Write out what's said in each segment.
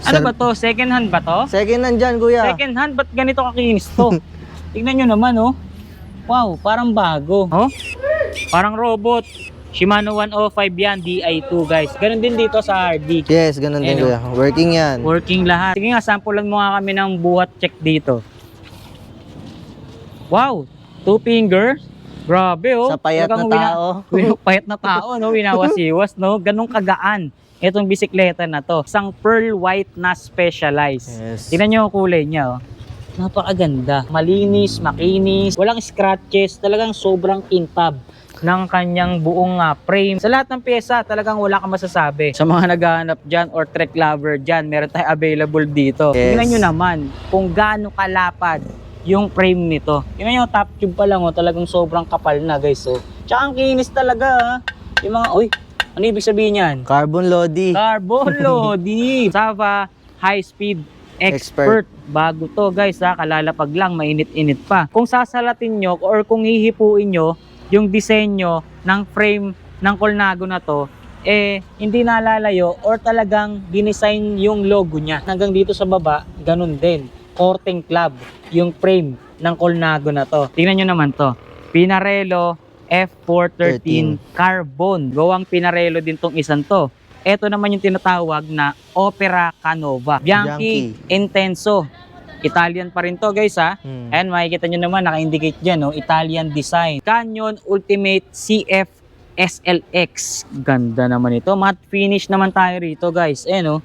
Ano ba to? Second hand ba to? Second hand dyan, kuya. Second hand, ba't ganito kakinis to? Tignan nyo naman, oh. Wow, parang bago. Oh? Parang robot. Shimano 105 yan, Di2 guys. Ganun din dito sa RD. Yes, ganun din, Ayun, kuya. Working yan. Working lahat. Sige nga, sampulan mo nga kami ng buhat check dito. Wow, 2 finger. Grabe, oh. Sa payat na tao. Payat na tao, no? Winawasiwas, no? Ganong kagaan itong bisikleta na to. Isang pearl white na specialized. Yes. Tingnan nyo ang kulay niya, oh. Napakaganda. Malinis, makinis, walang scratches. Talagang sobrang kintab ng kanyang buong frame. Sa lahat ng pyesa, talagang wala kang masasabi. Sa mga naghahanap dyan or trek lover dyan, meron tayo available dito. Yes. Tingnan nyo naman kung gaano kalapad yung frame nito. Tingnan nyo, top tube pa lang, oh, talagang sobrang kapal na, guys. Oh. Tsaka ang kinis talaga, ha? Yung mga, uy, ano ibig sabihin yan? Carbon Lodi. Carbon Lodi. Sava High Speed Expert. Bago to, guys, ha? Kalalapag lang, mainit-init pa. Kung sasalatin nyo or kung hihipuin nyo yung disenyo ng frame ng Colnago na to, hindi nalalayo or talagang dinesign yung logo niya. Hanggang dito sa baba, ganun din. Korteng Club, yung frame ng Colnago na to. Tingnan nyo naman to. Pinarello F413 Carbon. Gawang Pinarello din tong isang to. Ito naman yung tinatawag na Opera Canova. Bianchi Intenso. Italian pa rin to, guys, ha. And makikita nyo naman, naka-indicate dyan, no? Italian design. Canyon Ultimate CF SLX. Ganda naman ito. Matte finish naman tayo rito, guys. No?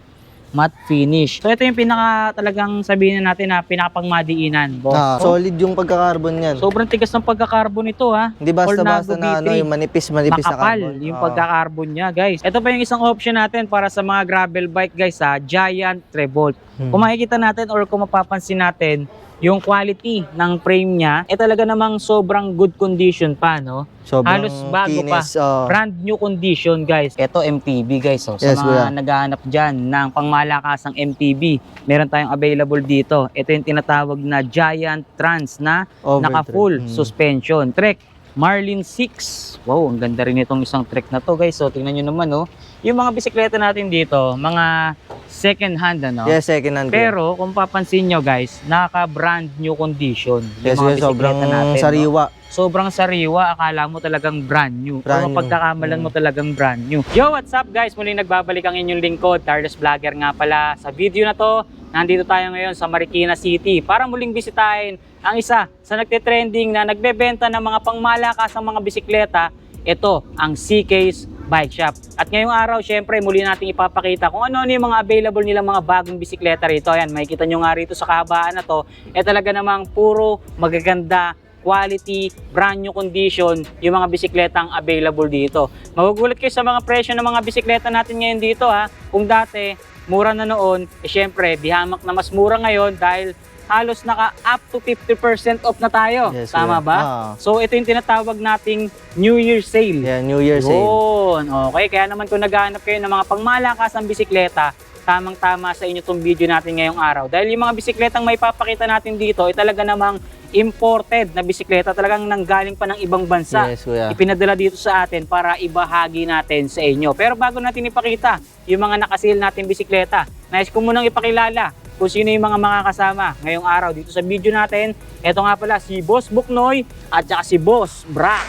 Matte finish. So ito yung pinaka talagang sabihin na natin na pinakapangmadiinan, boss. Solid yung pagka-carbon yan. Sobrang tigas ng pagka-carbon ito, ha. Hindi basta-basta na ano, yung manipis na makapal carbon. yung pagka-carbon niya, guys. Ito pa yung isang option natin para sa mga gravel bike, guys, ha. Giant Revolt. Kung makikita natin or kung mapapansin natin yung quality ng frame niya, talaga namang sobrang good condition pa, no? Sobrang halos bago kinis, pa. Brand new condition, guys. Ito MTB, guys. So, Yes, sa mga naghahanap dyan ng pangmalakasang MTB, meron tayong available dito. Ito yung tinatawag na Giant Trans na naka-full suspension. Trek Marlin 6. Wow, ang ganda rin itong isang Trek na to, guys. So, tingnan nyo naman, no? Yung mga bisikleta natin dito, mga second hand, ano? Yes, second hand. Pero kung papansin nyo, guys, naka-brand new condition. Yes, mga sobrang natin, sariwa. No? Sobrang sariwa, akala mo talagang brand new. Brand Pero pagkakamalan mo talagang brand new. Yo, what's up, guys? Muli nagbabalik ang inyong lingkod, Carlos Vlogger nga pala. Sa video na to, nandito tayo ngayon sa Marikina City para muling bisitahin ang isa sa nagte-trending na nagbebenta ng mga pangmalakasang mga bisikleta. Ito, ang CK's Bike Shop. At ngayong araw, syempre, muli natin ipapakita kung ano yung mga available nilang mga bagong bisikleta rito. Ayan, makikita nyo nga rito sa kahabaan na to, talaga namang puro magaganda, quality, brand new condition yung mga bisikletang available dito. Magugulat kayo sa mga presyo ng mga bisikleta natin ngayon dito, ha. Kung dati, mura na noon, syempre, dihamak na mas mura ngayon dahil halos naka up to 50% off na tayo. Yes, tama ba? So ito yung tinatawag nating New Year sale. Yeah, New Year sale. Yun. Okay, kaya naman kung naghahanap kayo ng mga pangmalakasang bisikleta, tamang-tama sa inyo itong video natin ngayong araw. Dahil yung mga bisikletang may papakita natin dito ay talaga namang imported na bisikleta, talagang nanggaling pa ng ibang bansa. Yes, kuya. Ipinadala dito sa atin para ibahagi natin sa inyo. Pero bago natin ipakita yung mga nakasale natin bisikleta, nais ko munang ipakilala kung sino yung mga makakasama ngayong araw dito sa video natin. Ito nga pala si Boss Buknoy at saka si Boss Brax.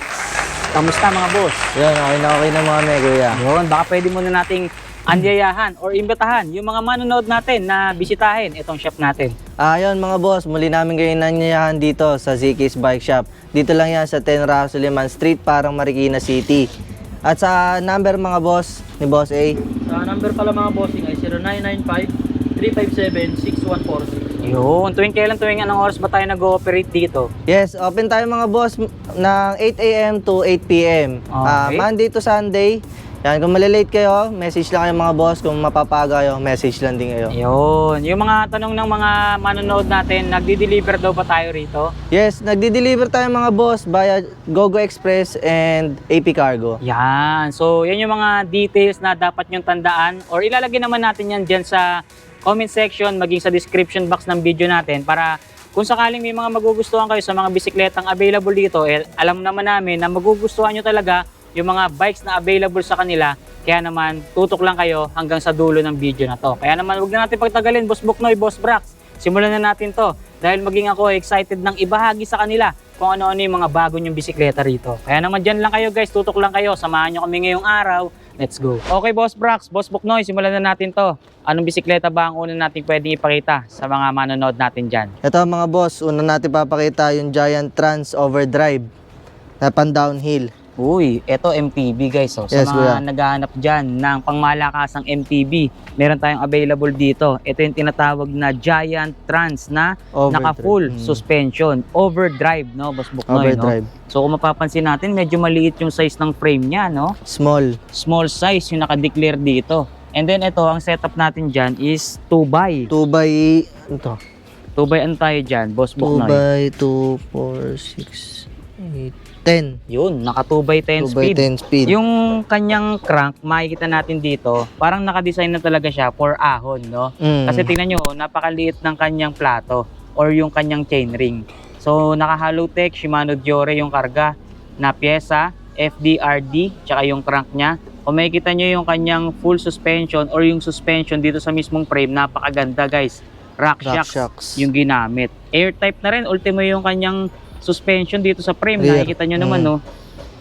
Kamusta mga boss? Yan, okay na mga kuya. Yun, baka pwede muna nating anyayahan or imbitahan yung mga manonood natin na bisitahin itong shop natin. Ayun mga boss, muli namin kayo nanyayahan dito sa CK's Bike Shop. Dito lang yan sa 10 Suliman Street, parang Marikina City. At sa number mga boss ni Boss A? Sa number pala mga bossing ay 0995-357-6146. Yun, tuwing anong oras ba tayo nag-ooperate dito? Yes, open tayo mga boss ng 8 a.m. to 8 p.m. Okay. Monday to Sunday. Yan, kung malilate kayo, message lang kayo mga boss. Kung mapapaga kayo, message lang din kayo. Yun, yung mga tanong ng mga manonood natin, nagdi-deliver daw ba tayo rito? Yes, nagdi-deliver tayo mga boss via GoGo Express and AP Cargo. Yan, so yan yung mga details na dapat nyong tandaan or ilalagay naman natin yan dyan sa comment section, maging sa description box ng video natin para kung sakaling may mga magugustuhan kayo sa mga bisikletang available dito, alam naman namin na magugustuhan nyo talaga yung mga bikes na available sa kanila Kaya naman, tutok lang kayo hanggang sa dulo ng video na to. Kaya naman, huwag na natin pagtagalin, Boss Buknoy, Boss Brax. Simulan na natin to. Dahil maging ako excited ng ibahagi sa kanila kung ano-ano yung mga bago nyong bisikleta rito. Kaya naman dyan lang kayo guys, tutok lang kayo. Samahan nyo kami ngayong araw. Let's go. Okay, Boss Brax, Boss Buknoy, simulan na natin to. Anong bisikleta ba ang una natin pwedeng ipakita sa mga manonood natin dyan? Ito mga boss, una natin papakita yung Giant Trans Overdrive na pan downhill. Uy, eto MTB guys. So, sa Yes, mga kuya. naghahanap dyan ng pangmalakasang MTB, meron tayong available dito. Ito yung tinatawag na Giant Trans na naka-full suspension. Overdrive, no, Boss Buknoy, Overdrive. no? So, kung mapapansin natin, medyo maliit yung size ng frame niya, no? Small. Small size yung naka-declare dito. And then ito, ang setup natin dyan is 2x. 2x, ito. 2x ano tayo dyan, Boss 2 Buknoy? by 2, 4, 6, 8, 10. Yun, naka 2x10 2 by speed. 10 speed. Yung kanyang crank, makikita natin dito, parang nakadesign na talaga siya for ahon, no? Kasi tingnan nyo, napakaliit ng kanyang plato or yung kanyang chainring. So, naka-Halotech, Shimano Diore yung karga na pyesa, FDRD, tsaka yung crank niya. Kung makikita nyo yung kanyang full suspension or yung suspension dito sa mismong frame, napakaganda guys. Rock shocks yung ginamit. Air type na rin, ultimo yung kanyang suspension dito sa frame. Rear. Nakikita nyo naman, no?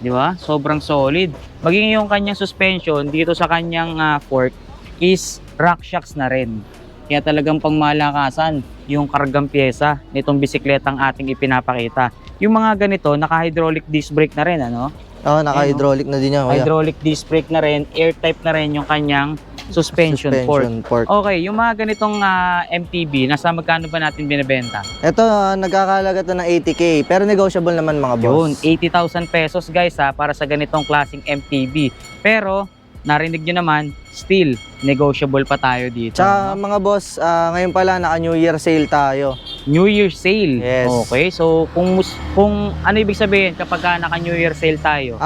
Di ba? Sobrang solid. Maging yung kanyang suspension dito sa kanyang fork is rock shocks na rin. Kaya talagang pangmalakasan yung kargang pyesa nitong bisikletang ating ipinapakita. Yung mga ganito, naka-hydraulic disc brake na rin, ano? Oo, naka-hydraulic na din yan, kuya. Hydraulic disc brake na rin, air type na rin yung kanyang suspension fork. Okay, yung mga ganitong MTB, nasa magkano ba natin binibenta? Ito, nagkakalaga to ng 80k, pero negotiable naman mga Yun, boss. 80,000 pesos guys para sa ganitong klaseng MTB. Pero, narinig nyo naman, still, negotiable pa tayo dito. Tsaka no? mga boss, ngayon pala naka New Year sale tayo. New Year sale. Yes. Okay, so kung ano ibig sabihin kapag naka New Year sale tayo?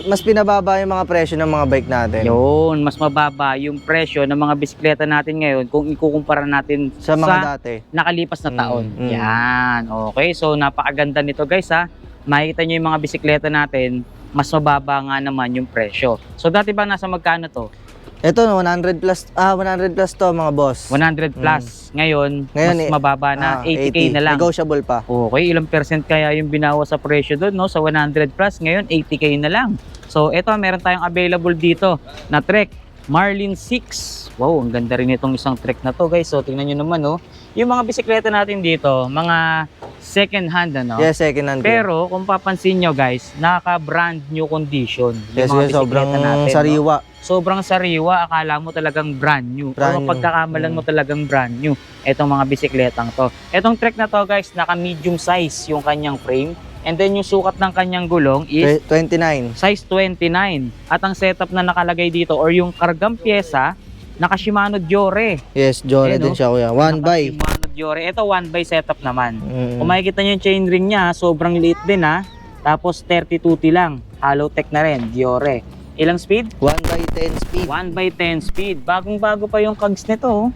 Mas pinababa yung mga presyo ng mga bike natin. Yun, mas mababa yung presyo ng mga bisikleta natin ngayon kung ikukumpara natin Sa mga dati. nakalipas na taon. Mm. Yan. Okay, so napakaganda nito guys ha. Makikita nyo yung mga bisikleta natin, mas mababa nga naman yung presyo. So dati ba nasa magkano to? Ito 100 plus to mga boss. 100 plus. Ngayon mas mababa na 80k 80. na lang. Negotiable pa. Okay, ilang percent kaya yung binawas sa presyo doon, no? Sa 100 plus, ngayon 80k na lang. So ito, meron tayong available dito na Trek Marlin 6. Wow, ang ganda rin itong isang Trek na to guys. So tingnan nyo naman, no? Yung mga bisikleta natin dito, mga second hand, ano? Yes, second hand. Pero kung papansin nyo guys, naka-brand new condition. Yes, yung mga yes, sobrang bisikleta natin, sariwa. no? Sobrang sariwa, akala mo talagang brand new. Brand O new. pagkakamalan mo talagang brand new. Itong mga bisikletang to. Itong Trek na to guys, naka-medium size yung kanyang frame. And then yung sukat ng kanyang gulong is 29. size 29. At ang setup na nakalagay dito or yung kargang pyesa, naka Shimano Diore. Yes, Diore Ayan, din siya kuya. 1 by. Shimano Diore. Ito 1 by setup naman. Mm. Kung makikita nyo yung chainring niya, sobrang liit din ha. Tapos 32T lang. Halotech na rin, Diore. Ilang speed? 1 by 10 speed. 1 by 10 speed. Bagong-bago pa yung cogs nito. Oh.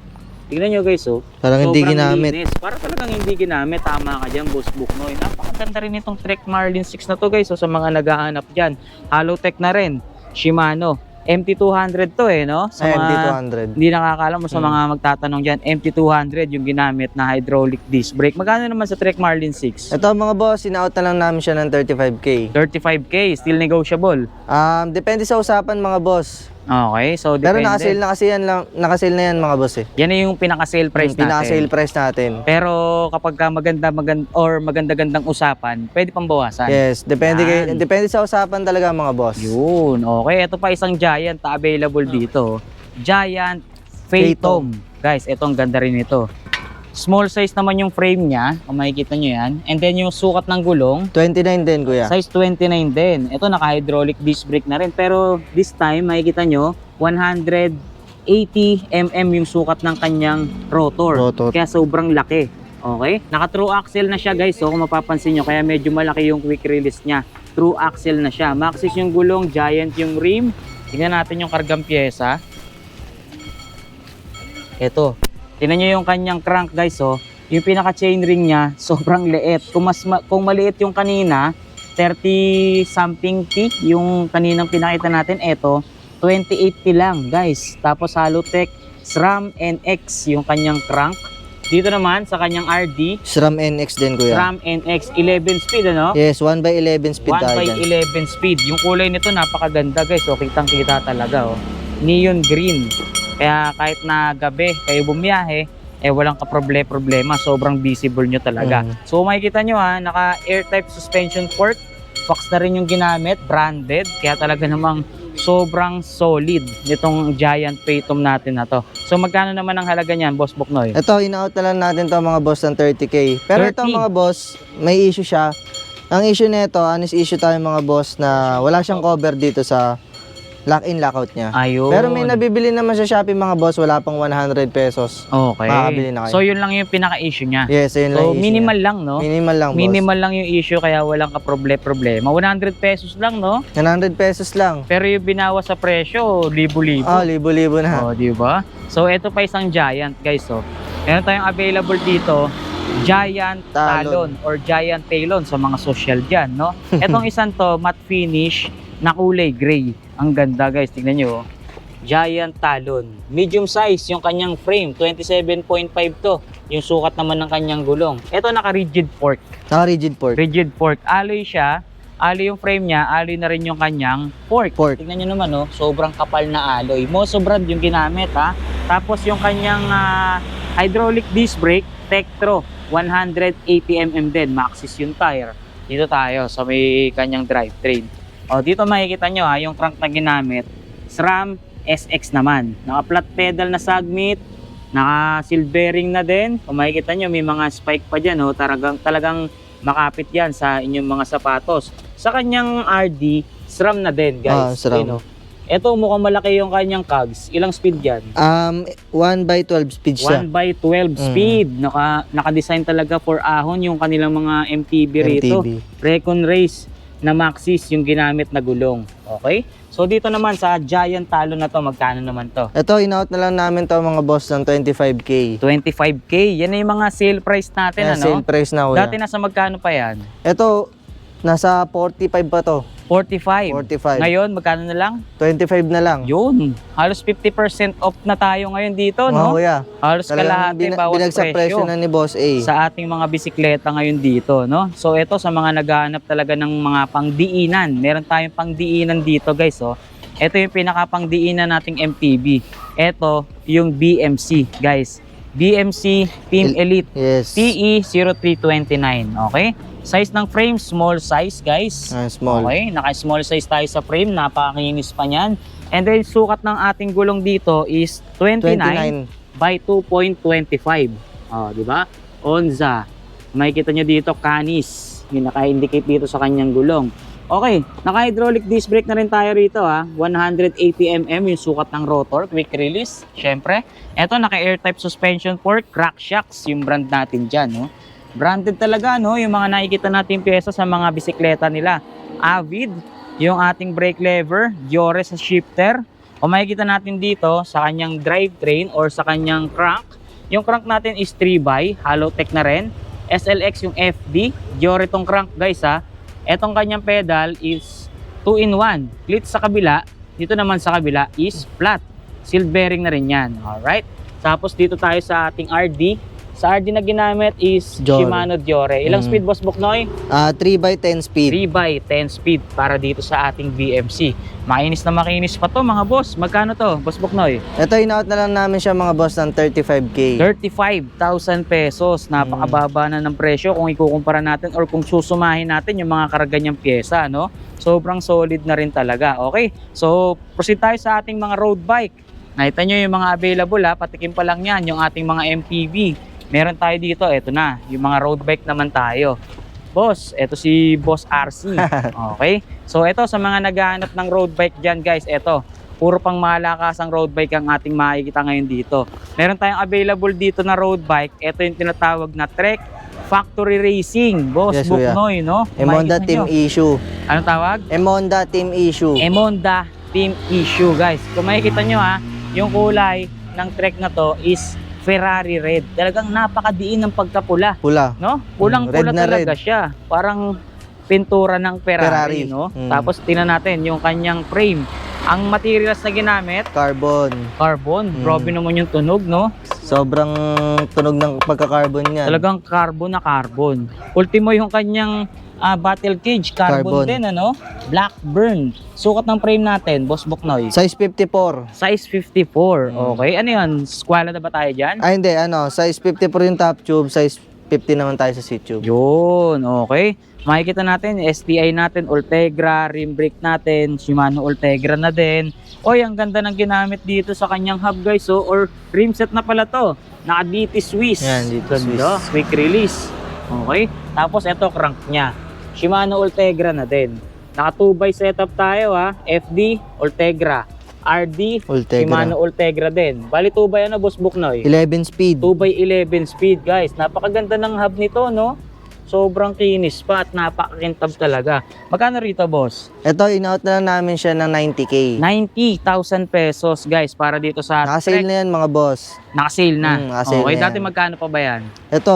Tignan nyo guys, oh. Parang hindi Sobrang ginamit. linis. Para talagang hindi ginamit. Tama ka dyan, Boss Buknoy. Napakaganda rin itong Trek Marlin 6 na to guys. So, sa mga naghahanap dyan. Halotech na rin. Shimano. MT200 to no? Sa mga MT200. hindi nakakaalam mo sa mga magtatanong dyan, MT200 yung ginamit na hydraulic disc brake. Magkano naman sa Trek Marlin 6? Ito mga boss, in-out na lang namin siya ng 35k. 35k, still negotiable. Depende sa usapan mga boss. Okay, so Pero depende. nakasale na yan mga boss eh. Yan na yung pinaka-sale price natin. Pinaka-sale price natin. Pero kapag ka maganda-gandang usapan, pwede pang bawasan. Yes, Yan. depende sa usapan talaga mga boss. Yun, okay. Ito pa isang Giant na available dito. Giant Phantom. Guys, ito ang ganda rin ito. Small size naman yung frame niya, kung makikita nyo yan. And then yung sukat ng gulong, 29 din kuya. size 29 din. Ito naka-hydraulic disc brake na rin. Pero this time, makikita nyo, 180mm yung sukat ng kanyang rotor. Kaya sobrang laki. Okay? Naka-true axle na siya guys. So kung mapapansin nyo, kaya medyo malaki yung quick release niya. True axle na siya. Maxxis yung gulong, Giant yung rim. Tingnan natin yung kargang pyesa. Ito. Tingnan nyo yung kanyang crank guys. Oh. Yung pinaka chainring niya, sobrang liit. Kung maliit yung kanina, 30 something T yung kaninang pinakita natin. Ito, 2080 lang guys. Tapos Halotech SRAM NX yung kanyang crank. Dito naman sa kanyang RD, SRAM NX din kuya. SRAM NX 11 speed ano? Yes, 1/11 speed 1 tayo by dyan. 11 speed. Yung kulay nito napakaganda guys. So kitang kita talaga oh. Neon green. Kaya kahit na gabi kayo bumiyahe, walang problema. Sobrang visible nyo talaga. So makikita nyo naka air type suspension port. Fox na rin yung ginamit, branded. Kaya talaga namang sobrang solid nitong Giant Phantom natin na to. So magkano naman ang halaga niyan, Boss Buknoy? Ito, in-out na lang natin to mga boss ng 30k. Pero ito 30. mga boss, may issue siya. Ang issue nito, honest issue tayo mga boss na wala siyang cover dito sa lock-in, lockout niya. Ayun. Pero may nabibili naman sa Shopee mga boss, wala pang 100 pesos. Okay. Makakabili na kayo. So yun lang yung pinaka-issue niya. Yes, yun lang So yung issue minimal niya. lang, no? Minimal lang boss. Minimal lang yung issue kaya walang problema. 100 pesos lang, no? 100 pesos lang. Pero yung binawas sa presyo, libo-libo. Libo-libo na. Oh, di ba? So ito pa isang Giant, guys, oh. Meron tayong available dito, Giant Talon or Giant Talon sa mga social diyan, no? Etong isang to, matte finish na kulay gray. Ang ganda, guys. Tingnan nyo, oh. Giant Talon. Medium size yung kanyang frame, 27.5 to. Yung sukat naman ng kanyang gulong. Ito naka-rigid fork. Naka-rigid port. Rigid fork. Alloy siya. Alloy yung frame niya, alloy na rin yung kanyang fork. Tingnan nyo naman, oh, sobrang kapal na alloy. Moso brand yung ginamit, ha. Tapos yung kanyang hydraulic disc brake, Tektro, 180mm din. Maxxis yung tire. Dito tayo sa may kanyang drivetrain. O, dito makikita nyo yung crank na ginamit, SRAM SX naman. Naka-flat pedal na sagmit, naka-seal bearing na din. Kung makikita nyo, may mga spike pa dyan. Talagang makapit yan sa inyong mga sapatos. Sa kanyang RD, SRAM na din, guys. SRAM. Ito mukhang malaki yung kanyang cogs. Ilang speed yan? 1/12 speed siya. 1/12 speed. Naka-design talaga for ahon yung kanilang mga MTB rito. Recon Race na Maxxis yung ginamit na gulong. Okay? So dito naman sa Giant Talon na to, magkano naman to? Ito, in-out na lang namin to mga boss ng 25k. 25k. Yan na yung mga sale price natin, ano? Sale price na kuya. Dati nasa magkano pa yan? Ito, nasa 45 pa to. 45. 45. Ngayon, magkano na lang? 25 na lang. Yun. Halos 50% off na tayo ngayon dito, no? Kuya. Halos kalahati bawas binagsak presyo na ni Boss A. sa ating mga bisikleta ngayon dito, no? So ito sa mga naghahanap talaga ng mga pangdiinan. Meron tayong pangdiinan dito, guys, oh. Ito yung pinaka-pangdiinan nating MTB. Ito yung BMC, guys. BMC Team Elite Yes. TE0329, okay? Size ng frame, small size, guys. Small. Okay, naka-small size tayo sa frame, napakakinis pa niyan. And then sukat ng ating gulong dito is 29 by 2.25. Oh, di ba? Onza. Makikita nyo dito, Canis. Yung naka-indicate dito sa kanyang gulong. Okay, naka-hydraulic disc brake na rin tayo rito, ha. 180mm yung sukat ng rotor, quick release. Syempre, eto naka-air type suspension fork, crack shocks yung brand natin dyan, no? Branded talaga, no? Yung mga nakikita natin pyesa sa mga bisikleta nila. Avid, yung ating brake lever, Diore sa shifter. O makikita natin dito sa kanyang drivetrain or sa kanyang crank. Yung crank natin is 3x, Halotech na rin. SLX yung FD, Diore tong crank, guys, ha. Etong kanyang pedal is 2-in-1. Clit sa kabila, dito naman sa kabila is flat. Seal bearing na rin yan. Alright. Tapos dito tayo sa ating RD. Sa RD na ginamit is Diore. Shimano Diore. Ilang speed, Boss Buknoy? 3x10 speed. 3x10 speed para dito sa ating BMC. Makinis na makinis pa to, mga boss. Magkano to, Boss Buknoy? Ito, in-out na lang namin siya mga boss ng 35k. 35,000 pesos. Napakababa na ng presyo kung ikukumpara natin or kung susumahin natin yung mga karga niyang pyesa, no? Sobrang solid na rin talaga. Okay? So, proceed tayo sa ating mga road bike. Nakita nyo yung mga available, ha? Patikim pa lang yan, yung ating mga MTB. Meron tayo dito, eto na, yung mga road bike naman tayo. Boss, eto si Boss RC. Okay? So eto sa mga naghahanap ng road bike dyan, guys, eto. Puro pang malakasang road bike ang ating makikita ngayon dito. Meron tayong available dito na road bike. Eto yung tinatawag na Trek Factory Racing. Boss, Yes, Buknoy, no? Emonda Makikita Team nyo. Issue. Anong tawag? Emonda Team Issue. Emonda Team Issue, guys. Kung makikita nyo, ha, yung kulay ng Trek na to is Ferrari red. Talagang napakadiin ng pagkapula, Pula. no? Pulang-pula Red na talaga red. siya. Parang pintura ng Ferrari, Ferrari. no? Tapos tingnan natin yung kanyang frame. Ang materials na ginamit, Carbon. carbon. Grabe naman yung tunog, no? Sobrang tunog ng pagka-carbon niyan. Talagang carbon na carbon. Ultimo yung kanyang battle cage, carbon Carbon. din, ano? Blackburn. Sukat ng frame natin, Boss Boknoy. Size 54. Size 54. Okay. Ano yan? Squala na ba tayo dyan? Ay hindi, size 54 yung top tube, size 50 naman tayo sa seat tube. Yun. Okay. Makikita natin, STI natin, Ultegra, rim brake natin, Shimano Ultegra na din. Oy, ang ganda ng ginamit dito sa kanyang hub, guys. So, or rim set na pala to. Naka DT Swiss. Yan, DT Ganda. Swiss. Quick release. Okay. Tapos, ito, crank niya. Shimano Ultegra na din. Naka 2x setup tayo, ha. FD, Ultegra. RD, Ultegra. Shimano Ultegra din. Bali 2x ano, Boss Buknoy? 11 speed. 2x11 speed, guys. Napakaganda ng hub nito, no? Sobrang kinis pa at napakakintab talaga. Magkano rito, boss? Ito, in-out na lang namin siya ng 90k. 90,000 pesos, guys, para dito sa Naka-sale na yan mga boss. Nakasale na. Naka-sale Okay, na dati yan. magkano pa ba yan? Ito,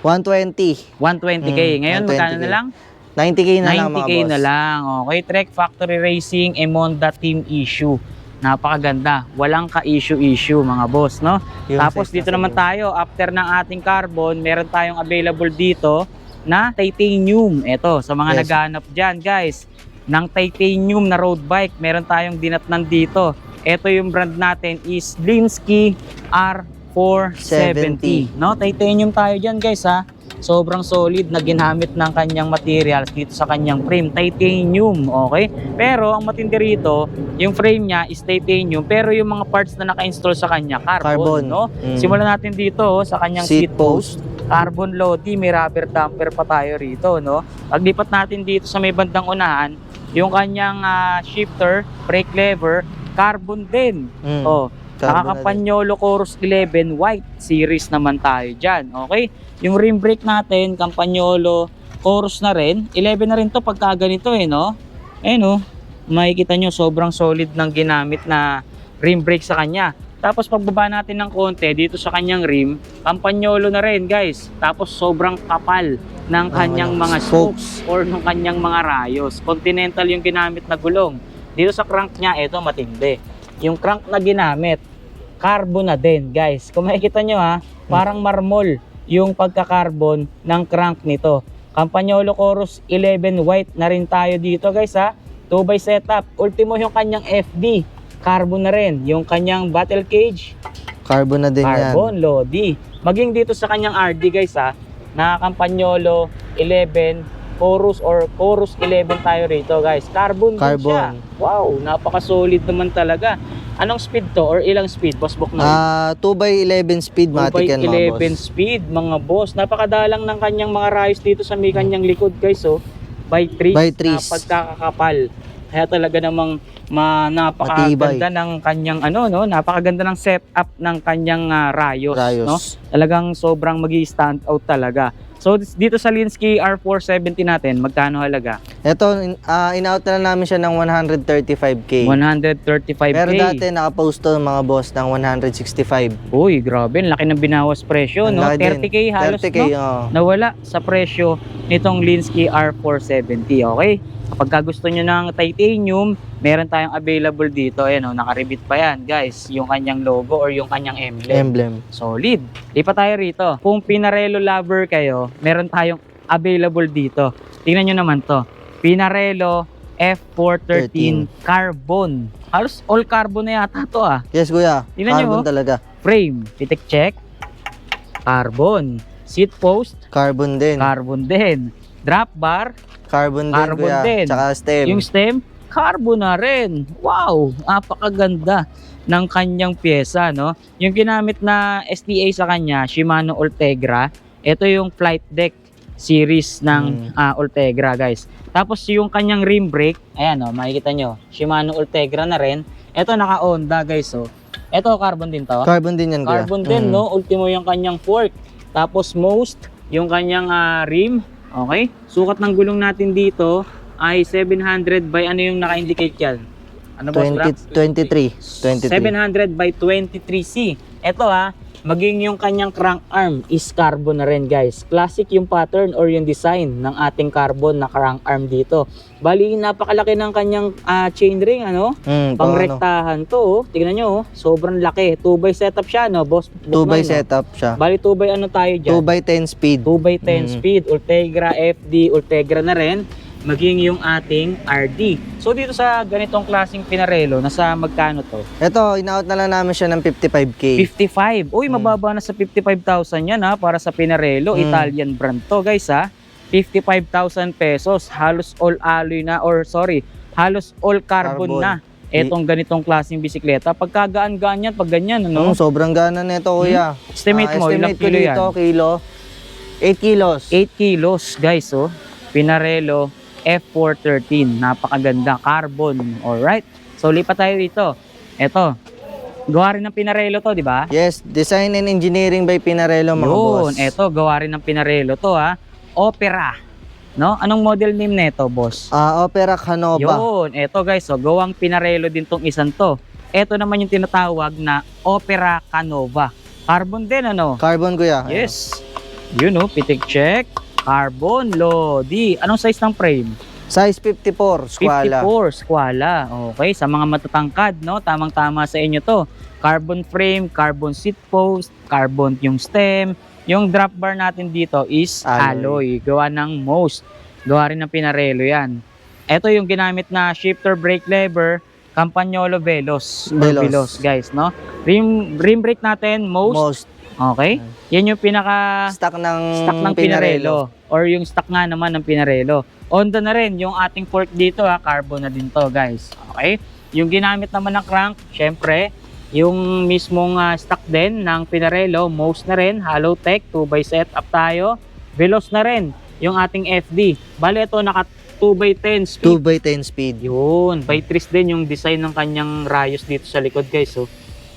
120. 120k. Ngayon, 120K. magkano na lang? 90k na lang mga 90k boss. na lang. Okay, Trek Factory Racing, Emonda Team Issue. Napakaganda. Walang ka-issue-issue mga boss, no? Yung Tapos size dito nasa naman loob. tayo, after ng ating carbon, meron tayong available dito na titanium. Ito, sa mga Yes. naghahanap dyan, guys, ng titanium na road bike, meron tayong dinatnan dito. Ito yung brand natin is Linsky R470. No? Titanium tayo dyan, guys, ha? Sobrang solid na ginamit ng kanyang materials dito sa kanyang frame. Titanium, okay? Pero ang matindi rito, yung frame niya is titanium, pero yung mga parts na naka-install sa kanya, carbon, Carbon. no? Mm. Simulan natin dito, sa kanyang seat post. Carbon Lodi, may rubber damper pa tayo rito, no? Paglipat natin dito sa may bandang unahan, yung kanyang shifter, brake lever, carbon din. Mm. Oh, Carbon na Nakakampanyolo Chorus 11 white series naman tayo dyan. Okay? Yung rim brake natin, Campagnolo Chorus na rin. 11 na rin to pagka ganito eh, no? Ayun, no? Makikita nyo, sobrang solid ng ginamit na rim brake sa kanya. Tapos pagbaba natin ng konti dito sa kanyang rim, Campagnolo na rin, guys. Tapos sobrang kapal ng kanyang mga spokes or ng kanyang mga rayos. Continental yung ginamit na gulong. Dito sa crank niya, ito matindi. Yung crank na ginamit, carbon na din, guys. Kung makikita nyo ha, parang marmol yung pagka-carbon ng crank nito. Campagnolo Chorus 11 white na rin tayo dito, guys ha. 2x setup. Ultimo yung kanyang FD, carbon na rin. Yung kanyang battle cage, Carbon na din carbon, yan. Lodi. Maging dito sa kanyang RD, guys ha, na Campagnolo 11 Chorus or Chorus 11 tayo rito, guys. Carbon din siya. Wow, napaka-solid naman talaga. Anong speed to or ilang speed, Boss Boknoy? 2x11 speed, matic yan mga 11 boss. speed, mga boss. Napakadalang ng kanyang mga rayos dito sa may kanyang likod, guys. So, by trees, By trees. na pagkakakapal. Kaya talaga namang napakaganda ng kanyang no, napakaganda ng setup ng kanyang rayos, no? Talagang sobrang magi-stand out talaga. So dito sa Linsky R470 natin, magkano halaga? Ito, in-out na lang namin siya ng 135k. 135k. Pero dati nakapost to mga boss ng 165. Uy, grabe, ang laki ng binawas presyo, no? 30k halos, 30k, no? Nawala sa presyo nitong Linsky R470, okay? Kapag gusto nyo ng titanium, meron tayong available dito. Ayan, nakaribit pa yan, guys. Yung kanyang logo or yung kanyang emblem. Solid. Lipat tayo rito. Kung Pinarello lover kayo, meron tayong available dito. Tingnan nyo naman to. Pinarello F413 Carbon. Halos all carbon na yata to ah. Yes, kuya. Tingnan nyo, Carbon talaga. Frame, titik check. Carbon. Seat post, Carbon din. carbon din. Drop bar, Carbon din, carbon kuya. din. Tsaka stem. yung stem, carbon na rin. Wow, napakaganda ng kanyang pyesa, no? Yung ginamit na STA sa kanya, Shimano Ultegra. Ito yung flight deck series ng Ultegra, guys. Tapos yung kanyang rim brake, ayan makikita nyo, Shimano Ultegra na rin. Ito naka-Honda, guys, oh. Ito carbon din to. Carbon din yan, kuya. Carbon din, no? Ultimo yung kanyang fork. Tapos most, yung kanyang rim. Okay? Sukat ng gulong natin dito ay 700 by ano yung naka-indicate yan? Ano ba, 23. 700 by 23C. Ito maging yung kanyang crank arm is carbon na rin guys. Classic yung pattern or yung design ng ating carbon na crank arm dito. Bali, napakalaki ng kanyang chain ring, ano? Pangrektahan to, oh. Tingnan nyo, oh. Sobrang laki. 2x setup siya, no? Boss 2x no? setup siya. Bali, 2x ano tayo dyan? 2x10 speed. 2x10 speed. Ultegra, FD, Ultegra na rin. Maging yung ating RD. So dito sa ganitong klaseng Pinarello, nasa magkano to? Ito, in-out na lang namin siya ng 55K. 55. Uy, mababa na sa 55,000 yan ha, para sa Pinarello. Italian brand to guys ha. 55,000 pesos. Halos all alloy na, or sorry, halos all carbon na. Etong ganitong klaseng bisikleta. Pagkagaan-gaan yan, pag ganyan, ano? Sobrang gana nito, kuya. Estimate mo, ilang ko kilo yan? dito, 8 kilos. 8 kilos guys, oh. Pinarello F413, napakaganda, carbon. Alright, so lipat tayo dito. Ito, gawa rin ng Pinarello to, di ba? Yes, design and engineering by Pinarello, mga boss. Ito, gawa rin ng Pinarello to ha. Opera, no? Anong model name nito, boss? Opera Canova. Ito guys, so gawang Pinarello din tong isang to. Ito naman yung tinatawag na Opera Canova. Carbon din, ano? Carbon, kuya. Yes. Yun, no? Pitik check. Carbon, Lodi. Anong size ng frame? Size 54, squala. 54, squala. Okay, sa mga matatangkad, no? Tamang-tama sa inyo to. Carbon frame, carbon seat post, carbon yung stem. Yung drop bar natin dito is alloy. Gawa ng most. Gawa rin ng Pinarello yan. Ito yung ginamit na shifter brake lever, Campagnolo Veloz. Veloz, guys, no? Rim brake natin, most. Okay? Yan yung pinaka stock ng Pinarello or yung stock nga naman ng Pinarello. Honda na rin yung ating fork dito ha, carbon na din to guys. Okay? Yung ginamit naman ng crank, syempre, yung mismong stock din ng Pinarello, most na rin, Halotech, 2x setup tayo. Veloz na rin yung ating FD. Bale ito naka 2x10 speed. 2x10 speed. Yun, by 3 din yung design ng kanyang rayos dito sa likod guys. So,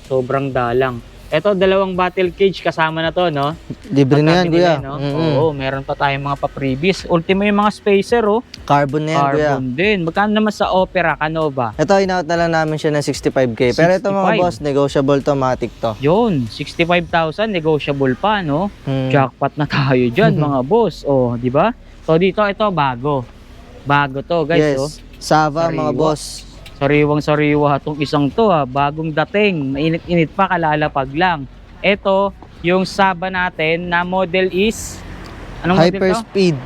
sobrang dalang. Ito, dalawang battle cage kasama na to, no? Libre na yan, kuya. No? Oo, meron pa tayong mga pa-previous. Ultimo yung mga spacer, oh. Carbon na yan, kuya. Carbon din. Magkano naman sa Opera Canova? Ito, in-out na lang namin siya ng 65K. Pero ito mga boss, negotiable to, matic to. Yun, 65,000, negotiable pa, no? Jackpot na tayo dyan, mga boss. Oh, di ba? So, dito, ito, bago. Bago to, guys, oh. Sava, mga boss. Sariwang-sariwa itong isang to ha. Bagong dating. Mainit-init pa, kalalapag lang. Ito, yung Saba natin na model is... Anong model to? Hyperspeed.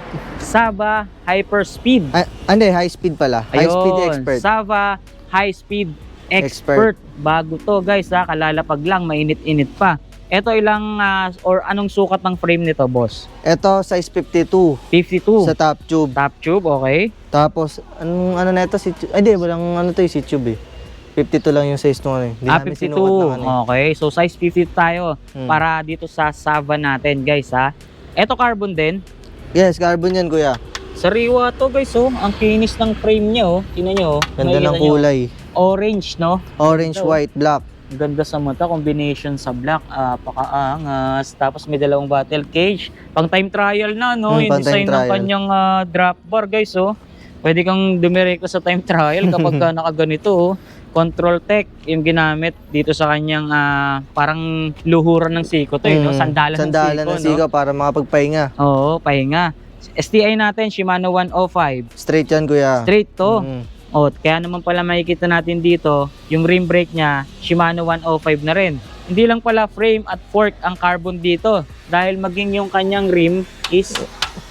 Saba Hyperspeed. Hindi, high speed pala. High speed expert. Saba High Speed Expert. Bago to guys ha. Kalalapag lang, mainit-init pa. Ito ilang or anong sukat ng frame nito, boss? Ito size 52. 52. Sa top tube. Top tube, okay. Tapos ano na ito si tube? Ay, di, walang ano to si tube eh. 52 lang yung size nung ano eh. Hindi namin 52. sinukat ng ano eh. Okay, so size 52 tayo para dito sa Sava natin, guys ha. Ito carbon din. Yes, carbon yan, kuya. Sariwa to guys, oh. Ang kinis ng frame niya, oh. Tingnan nyo, oh. Ganda ng kulay. Orange, no? Orange, white, black. Ganda sa mata, combination sa black, pakaangas. Tapos may dalawang battle cage. Pang time trial na, no? Yung design ng kanyang drop bar, guys, oh. Pwede kang dumirekta sa time trial kapag nakaganito, oh. Control Tech yung ginamit dito sa kanyang parang luhuran ng siko to, no? Sandalan ng siko, no? Para makapagpahinga. Oo, pahinga. STI natin, Shimano 105. Straight yan, kuya. Straight to. O, kaya naman pala makikita natin dito, yung rim brake niya, Shimano 105 na rin. Hindi lang pala frame at fork ang carbon dito. Dahil maging yung kanyang rim is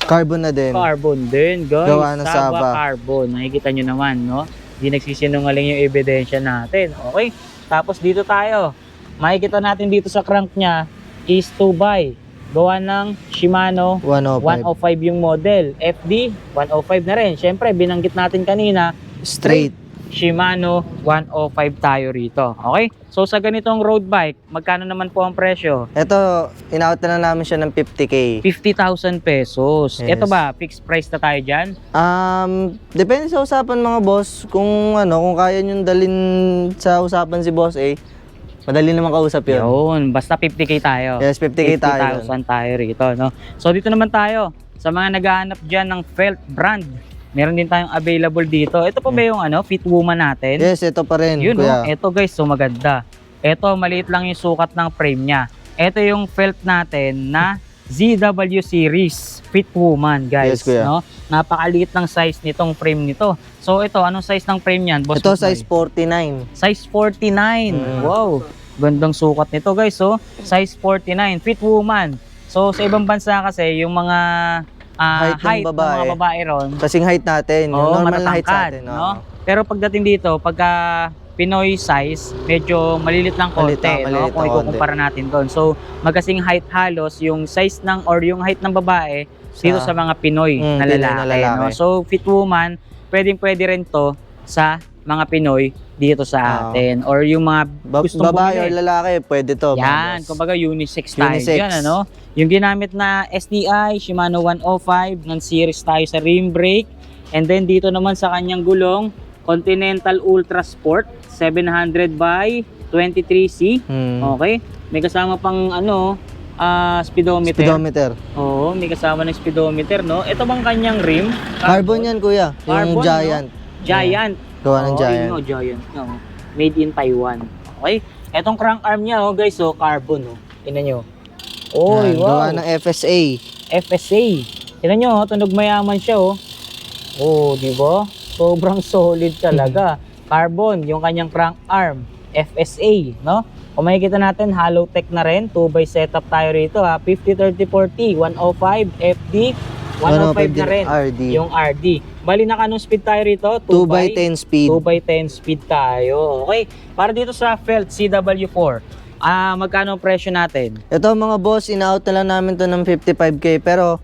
carbon na din. Carbon din, guys. Gawa ng Saba. Carbon. Nakikita nyo naman, no? Hindi nagsisinungaling yung ebidensya natin. Okay? Tapos dito tayo. Makikita natin dito sa crank niya is 2x. Gawa ng Shimano 105 yung model. FD 105 na rin. Siyempre, binanggit natin kanina, straight Shimano 105 tayo rito. Okay? So sa ganitong road bike, magkano naman po ang presyo? Ito, in-out na namin siya ng 50K. 50,000 pesos. Yes. Ito ba, fixed price na tayo dyan? Depende sa usapan mga boss. Kung kung kaya nyo dalhin sa usapan si boss madali naman kausap yun. Yun, basta 50K tayo. Yes, 50K tayo. 50,000 tayo rito, no? So dito naman tayo, sa mga naghahanap dyan ng felt brand, meron din tayong available dito. Ito pa ba yung Fit Woman natin? Yes, ito pa rin, yun, kuya. Ito guys, so maganda. Ito, maliit lang yung sukat ng frame niya. ito yung felt natin na ZW Series Fit Woman, guys. Yes, kuya. No? Napakaliit ng size nitong frame nito. So ito, anong size ng frame niyan, boss? Ito Mutnoy? size 49. Size 49. Wow. Gandang sukat nito, guys. So, size 49. Fit Woman. So, sa ibang bansa kasi, yung mga height ng mga babae ron, Kasing height natin, yung oo, normal na height sa matatangkad, atin. no? Pero pagdating dito, pagka Pinoy size, medyo malilit lang konti, Malilit no? lang Kung konti. ikukumpara natin doon. So, magkasing height halos yung size ng or yung height ng babae dito sa mga Pinoy na Pinoy lalaki, na lalaki. no? So, Fit Woman, pwede rin to sa mga Pinoy dito sa atin or yung mga gustong Babae or bumili. lalaki, pwede to. mga Yan, boss. kumbaga unisex tayo Unisex. dyan, ano? Yung ginamit na SDI, Shimano 105, ng series tayo sa rim brake. And then dito naman sa kanyang gulong, Continental Ultra Sport 700 by 23C. Okay? May kasama pang speedometer. Speedometer. Oo, may kasama ng speedometer, no? Ito bang kanyang rim? Carbon yan, kuya. Yung Carbon, Giant. no? Giant. Gawa ng Oo, Giant. yun, no, Giant. No. Made in Taiwan. Okay? Etong crank arm niya, guys, carbon, no? Tingnan nyo. Oy, Yan, wow. Gawa ng FSA. FSA. Tingnan nyo, tunog mayaman siya, oh. Oh, di ba? Sobrang solid talaga. Carbon, yung kanyang crank arm. FSA, no? Kung makikita natin, hollow tech na rin. 2x setup tayo rito, ha. 50-30-40, 105, FD, 105 na rin. RD. Yung RD. Bali na kanong speed tayo rito? 2x10 speed. 2x10 speed tayo. Okay? Para dito sa Felt CW4, magkano ang presyo natin? Ito mga boss, in-out na lang namin to ng 55k pero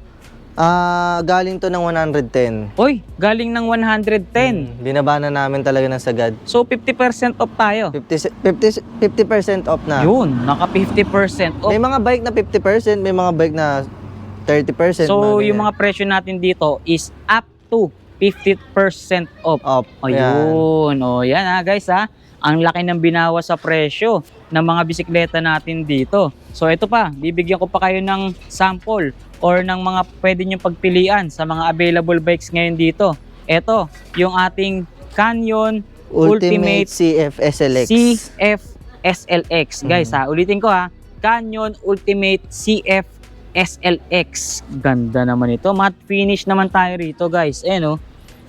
galing to ng 110. Uy, galing ng 110. Binaba na namin talaga ng sagad. So 50% off tayo. 50% off na. Yun, naka 50% off. May mga bike na 50%, may mga bike na 30%. So ganyan. yung mga presyo natin dito is up to 50% off. off. Ayun, o yan ha guys ha. Ang laki ng binawas sa presyo ng mga bisikleta natin dito. So ito pa, bibigyan ko pa kayo ng sample or ng mga pwede nyo pagpilian sa mga available bikes ngayon dito. Ito, yung ating Canyon Ultimate CF SLX. CF SLX. Guys ha, ulitin ko ha. Canyon Ultimate CF SLX. Ganda naman ito. Matte finish naman tayo rito guys. Eh no,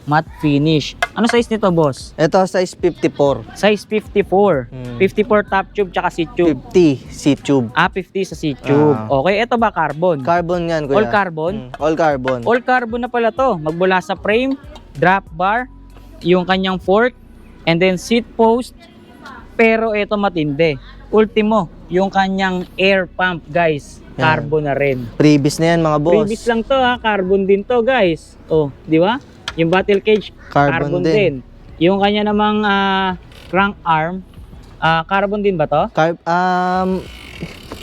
matte finish. Ano size nito, boss? Ito size 54. Size 54. 54 top tube tsaka C-tube. 50 C-tube. 50 sa C-tube. Okay, ito ba carbon? Carbon yan, kuya. All carbon? All carbon. All carbon na pala to. Magmula sa frame, drop bar, yung kanyang fork, and then seat post. Pero ito matindi. Ultimo, yung kanyang air pump, guys. Yan. Carbon na rin. Previous na yan, mga boss. Previous lang to ha, carbon din to guys. Oh, di ba? Yung battle cage, Carbon din. Yung kanya namang crank arm, carbon din ba to?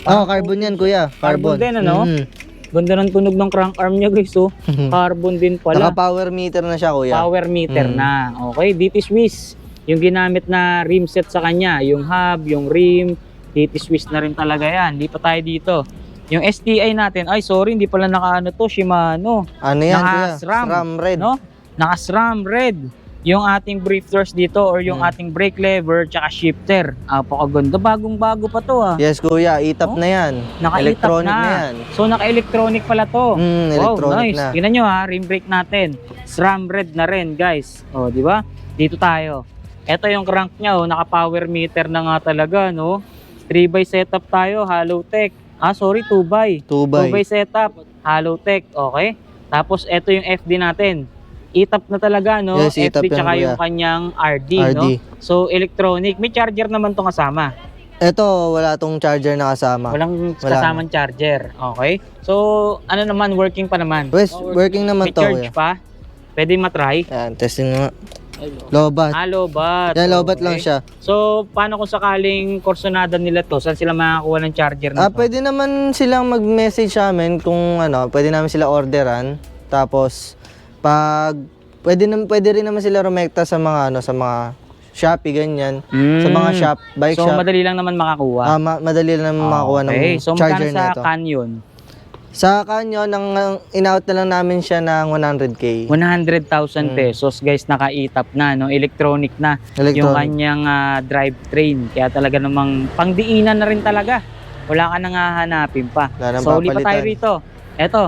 Carbon yan, kuya. Carbon din, ano? Mhm. Ganda ng tunog ng crank arm niya guys, oh. Carbon din pala. Naka-power meter na siya, kuya. Power meter na. Okay, DT Swiss. Yung ginamit na rim set sa kanya, yung hub, yung rim, DT Swiss na rin talaga yan. Hindi pa tayo dito. Yung STI natin, ay sorry, hindi pala naka-ano to, Shimano. Ano yan, kuya? Naka-SRAM. SRAM red. No? Naka-SRAM red. Yung ating briefers dito or yung ating brake lever tsaka shifter. Napakaganda. Bagong-bago pa to ah. Yes, kuya. E-top na yan. Naka-itap Electronic na yan. So naka-electronic pala to. Wow, Electronic nice. na. Tingnan nyo ha, rim brake natin. SRAM red na rin guys. O, di ba? Dito tayo. Ito yung crank niya, oh, naka-power meter na nga talaga, no? 3x setup tayo, hollow tech. 2x. 2x. 2x setup, hollow tech, okay? Tapos ito yung FD natin. E-top na talaga, no? Yes, E-top FD yan, tsaka kuya. yung kanyang RD, no? RD. So, electronic. May charger naman to kasama. Ito, wala tong charger na kasama. Walang Wala. kasamang charger. Okay? So, ano naman, working pa naman. Wes, working naman May to, charge kuya. pa. Pwede matry. Yan, testing nga. Lobat. Lobat. Yan, lobat lang siya. So, paano kung sakaling korsonada nila to? Saan sila makakuha ng charger na to? Pwede naman silang mag-message sa amin kung ano, pwede namin sila orderan. Tapos, pwede rin naman sila rumekta sa mga ano, sa mga Shopee, ganyan. Sa mga shop, bike so, shop. madali lang naman makakuha. Madali lang makakuha ng Okay. So, magkano charger sa na ito. Canyon? Sa Canyon, in-out na lang namin siya ng 100k. 100,000 pesos, guys. Naka-e-top na, no? Electronic na. Yung Electronic. kanyang drivetrain. Kaya talaga namang pangdiinan na rin talaga wala ka nang hahanapin pa. Wala nang So, lipat tayo papalitan. rito. Eto,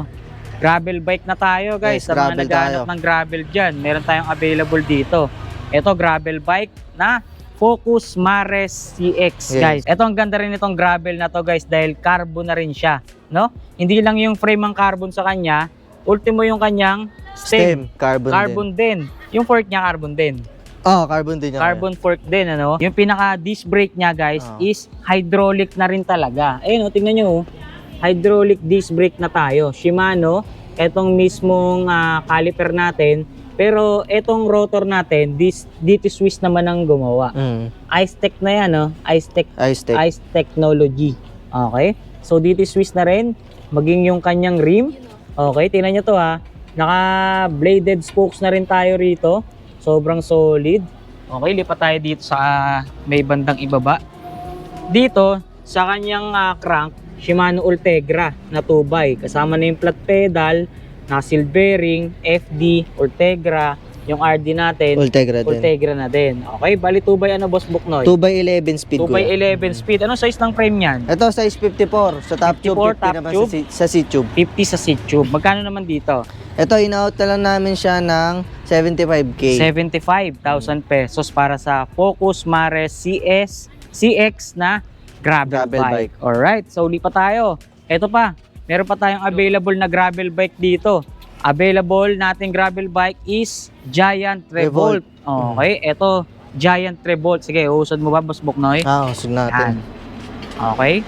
gravel bike na tayo guys. Yes, Sa mga gravel naghahanap tayo. ng gravel dyan, meron tayong available dito. Eto, gravel bike na Focus Mares CX, Yes. guys. Eto, ang ganda rin itong gravel na to guys dahil carbon na rin siya, no? Hindi lang yung frame ang carbon sa kanya, ultimo yung kanyang stem. Carbon din. Yung fork niya carbon din. Oh, carbon din yan. Carbon fork din, ano? Yung pinaka disc brake niya guys Oh. is hydraulic na rin talaga. Ayun, tingnan nyo, oh. Hydraulic disc brake na tayo. Shimano, etong mismong caliper natin. Pero etong rotor natin, DT Swiss naman ang gumawa. Ice-Tech na yan, no? Ice-Tech Ice Technology. Okay? So, DT Swiss na rin. Maging yung kanyang rim. Okay, tingnan nyo to ha. Naka-bladed spokes na rin tayo rito. Sobrang solid. Okay, lipat tayo dito sa may bandang ibaba. Dito, sa kanyang crank, Shimano Ultegra na 2x. Kasama na yung flat pedal, na seal bearing, FD, Ultegra, yung RD natin, Ultegra din. Ultegra na din. Okay, bali 2x ano boss Buknoy? 2x11 speed ko. 2x11 speed. Anong size ng frame niyan? Ito size 54 sa top tube, 54 50 top naman tube? sa seat tube. 50 sa seat tube. Magkano naman dito? Ito in-out na lang namin siya ng 75k. 75,000 pesos para sa Focus Mares CX na gravel bike. Alright, so lipat tayo. Ito pa, meron pa tayong available na gravel bike dito. Available nating gravel bike is Giant Revolt. Okay, ito Giant Revolt. Sige, usod mo ba, Boss Buknoy? Usod natin. Yan. Okay.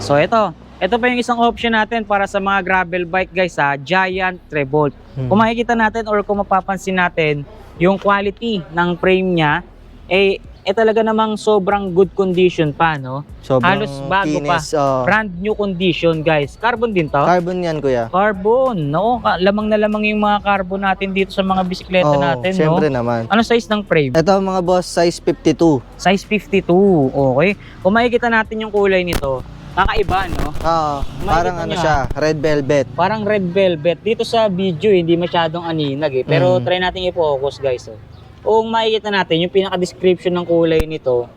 So ito pa yung isang option natin para sa mga gravel bike guys ha, Giant Revolt. Kung makikita natin or kung mapapansin natin, yung quality ng frame niya, talaga namang sobrang good condition pa, no? Sobrang Halos bago kinis, pa. Brand new condition guys. Carbon din to? Carbon yan, kuya. Carbon, no? Lamang na lamang yung mga carbon natin dito sa mga bisikleta natin, no? Syempre naman. Ano size ng frame? Ito mga boss, size 52. Size 52, okay. Kung makikita natin yung kulay nito, kakaiba, no? Parang ano siya, red velvet. Parang red velvet. Dito sa video, hindi masyadong aninag eh. Pero try natin i-focus guys. Oh. Kung makikita natin, yung pinaka-description ng kulay nito,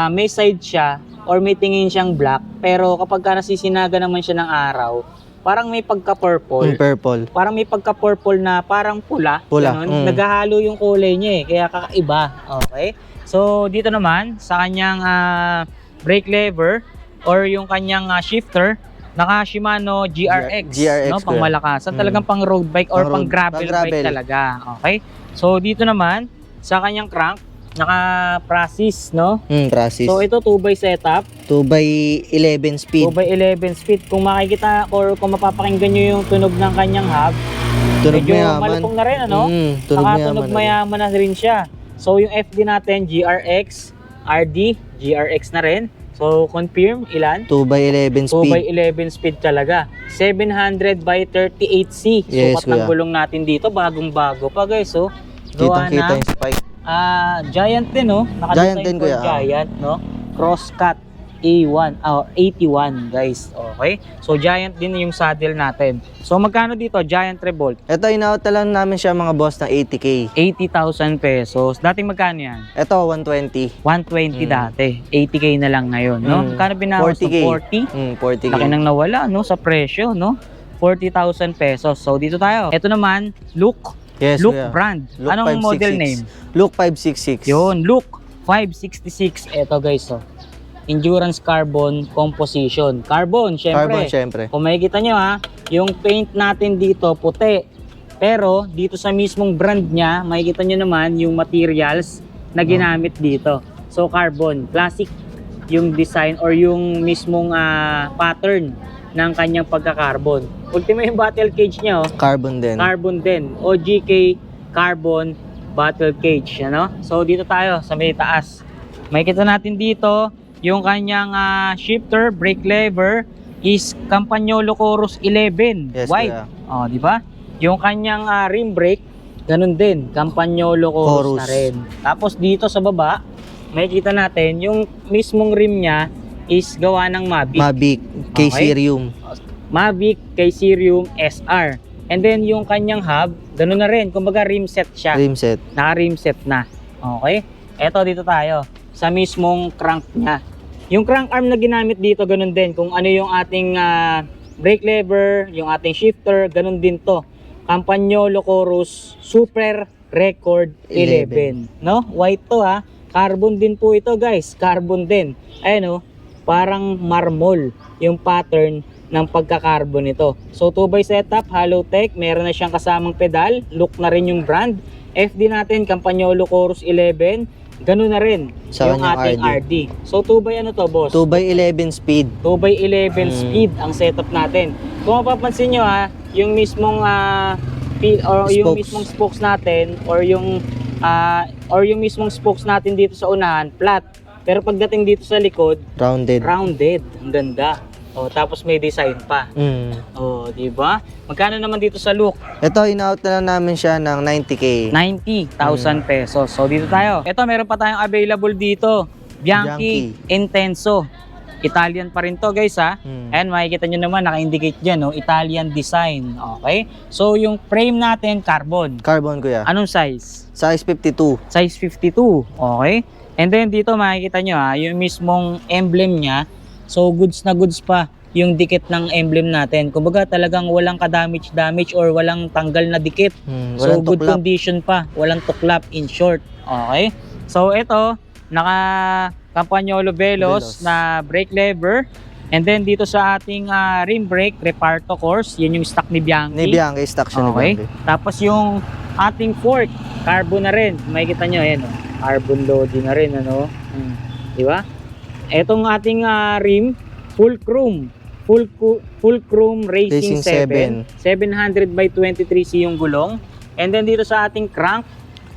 may side siya or may tingin siyang black. Pero kapag nasisinaga naman siya ng araw, parang may pagka-purple. Purple. Parang may pagka-purple na parang pula. Pula. Naghahalo yung kulay niya eh. Kaya kakaiba. Okay? So, dito naman, sa kanyang brake lever or yung kanyang shifter, naka Shimano GRX, no, pang malakasan, talagang pang road bike or pang gravel bike talaga. Okay? So dito naman sa kanyang crank, naka Prasis, no? Prasis. So ito 2x setup, 2x11 speed. 2x11 speed. Kung makikita or kung mapapakinggan nyo yung tunog ng kanyang hub, Tunog medyo mayaman. malupong na rin, ano? Tunog mayaman na rin siya. So yung FD natin, GRX, RD, GRX na rin. So confirm, ilan? 2x11 speed. 2x11 speed talaga. 700/38C. Yes, Sukat ng gulong natin dito, bagong-bago pa guys. So, Kitang-kita yung spike. Giant din, no? Giant din, kuya. Giant, no? Crosscut A1 or 81 guys. Okay? So Giant din yung saddle natin. So magkano dito Giant Revolt? Ito in-out na lang namin siya mga boss ng 80k. 80,000 pesos. Dating magkano yan? Ito 120. 120 dati. 80k na lang ngayon, no? Magkano binawas? 40k. 40? 40k. Laki nang nawala, no? Sa presyo, no? 40,000 pesos. So dito tayo. Ito naman, Look. Yes, Look kuya. brand. Look Anong 566. model name? Look 566. Yun, Look 566. Ito guys, oh. Endurance Carbon Composition. Carbon, syempre. Carbon, syempre. Kung makikita nyo ha, yung paint natin dito puti. Pero dito sa mismong brand niya, makikita nyo naman yung materials na ginamit dito. So carbon, classic yung design or yung mismong pattern ng kanyang pagka-carbon. Ultimo yung battle cage niya, oh. Carbon din. Carbon din. OGK Carbon Battle Cage, ano? So dito tayo sa may taas. Makikita natin dito yung kanyang shifter, brake lever is Campagnolo Chorus 11 Yes, wide. kuya. Oh, di ba? Yung kanyang rim brake ganun din, Campagnolo Chorus na rin. Tapos dito sa baba, makikita natin yung mismong rim niya is gawa ng Mavic. Mavic K-Series. Mavic K-Series SR. And then yung kanyang hub, ganoon na rin. Kumbaga rim set siya. Rim set. Naka-rim set na. Okay? Eto dito tayo. Sa mismong crank niya. Yung crank arm na ginamit dito, ganun din. Kung ano yung ating brake lever, yung ating shifter, ganun din to. Campagnolo Chorus Super Record 11. No? White to ha. Carbon din po ito guys. Carbon din. Ayan o. Parang marmol yung pattern ng pagka-carbon nito. So 2x setup, Halotech. Meron na siyang kasamang pedal. Look na rin yung brand. FD natin, Campagnolo Chorus 11. Ganun na rin Sa yung kanyang ating RD. So 2x ano to boss? 2x11 speed. 2x11 speed ang setup natin. Kung mapapansin nyo ha, yung mismong yung Spokes. mismong spokes natin or yung mismong spokes natin dito sa unahan flat. Pero pagdating dito sa likod, Rounded. rounded. Ang ganda. Oh, tapos may design pa. Oh, di ba? Magkano naman dito sa look? Ito, in-out na lang namin siya ng 90K. 90,000 pesos. So dito tayo. Ito meron pa tayong available dito. Bianchi Intenso. Italian pa rin to guys ha. And makikita nyo naman naka-indicate dyan no? Italian design. Okay. So yung frame natin carbon. Carbon kuya. Anong size? Size 52. Size 52. Okay. And then dito makikita nyo ha, yung mismong emblem niya. So goods na goods pa yung dikit ng emblem natin. Kumbaga talagang walang ka-damage or walang tanggal na dikit. So Walang good tuklap. condition pa, walang tuklap in short. Okay? So ito, naka Campagnolo Veloz Veloz. na brake lever. And then dito sa ating rim brake, Reparto course, yun yung stock ni Bianchi. Ni Bianchi, stock siya Okay. ni Bianchi. Tapos yung ating fork, carbon na rin. Makikita nyo, ayan, oh. Carbon loading na rin, ano? Di ba? Etong ating rim, full chrome. Full chrome Racing 7. 700 by 23C yung gulong. And then dito sa ating crank,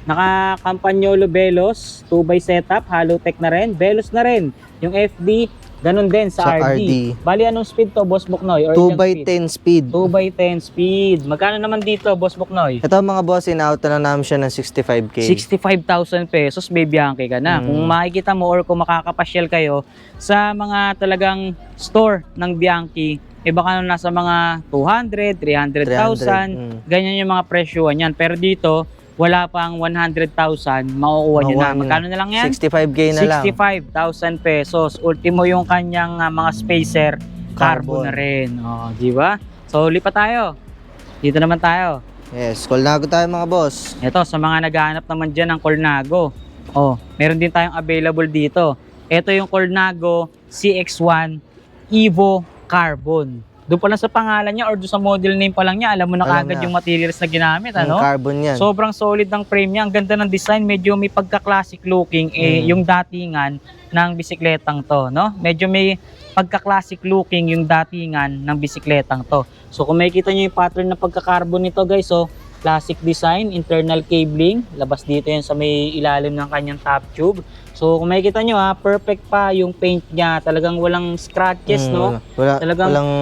naka Campagnolo Veloz, 2x setup, Halotech na rin. Veloz na rin. Yung FD, ganun din sa, Sa RD. RD. Bali, anong speed to, Boss Buknoy? Or ilang speed? 2x10 speed. 2x10 speed. Magkano naman dito, Boss Buknoy? Ito mga boss, in-out na lang namin siya ng 65K. 65,000 pesos, may Bianchi ka na. Kung makikita mo or kung makakapasyal kayo sa mga talagang store ng Bianchi, baka nasa mga 200, 300,000, ganyan yung mga presyuan yan. Pero dito, wala pang 100,000, makukuha nyo na. Magkano na lang yan? 65K na lang. 65,000 pesos. Ultimo yung kanyang mga spacer, carbon na rin. Oh, di ba? So, lipat tayo. Dito naman tayo. Yes, Colnago tayo mga boss. Ito, sa mga naghahanap naman dyan ng Colnago. Oh, meron din tayong available dito. Ito yung Colnago CX-1 Evo Carbon. Doon pa lang sa pangalan niya or doon sa model name pa lang niya, alam mo na Alam kagad na. yung materials na ginamit, ano? Carbon yan. Sobrang solid ng frame niya. Ang ganda ng design. Medyo may pagka-classic looking yung datingan ng bisikletang to, no? Medyo may pagka-classic looking yung datingan ng bisikletang to. So kung makikita niyo yung pattern ng pagka-carbon nito, guys, so classic design, internal cabling, labas dito yan sa may ilalim ng kanyang top tube. So kung makikita nyo perfect pa yung paint niya, talagang walang scratches, no? Talagang walang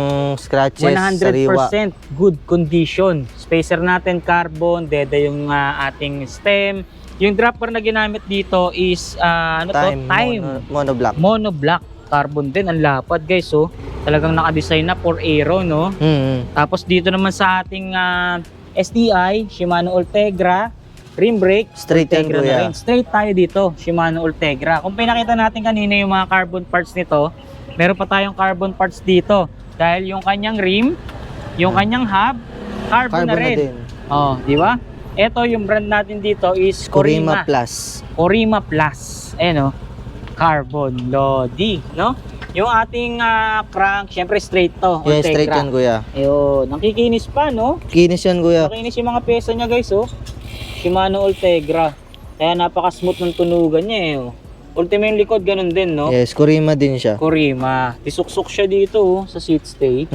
scratches, 100% sariwa. good condition. Spacer natin carbon, dede yung ating stem. Yung dropper na ginamit dito is time monoblock. Carbon din, ang lapad guys, so talagang naka-design na for aero, no? Tapos dito naman sa ating STI, Shimano Ultegra, rim brake, Straight yan, Ultegra na kuya. rin. Straight tayo dito, Shimano Ultegra. Kung pinakita natin kanina yung mga carbon parts nito, meron pa tayong carbon parts dito. Dahil yung kanyang rim, yung kanyang hub, carbon na rin. din. Oh, di ba? Ito yung brand natin dito is Corima Corima. Plus. Corima Plus. Ayan, carbon lodi, no? Yung ating crank, syempre straight to. Yeah, straight Ultegra. yan kuya. Ayun, nakikinis pa, no? Kinis yan kuya. Nakikinis yung mga pyesa niya, guys, oh. Shimano Ultegra. Kaya napaka-smooth ng tunugan niya, eh, oh. Ultimo yung likod, ganun din, no? Yes, Corima din siya. Corima. Tisuksok siya dito, oh, sa seat stay.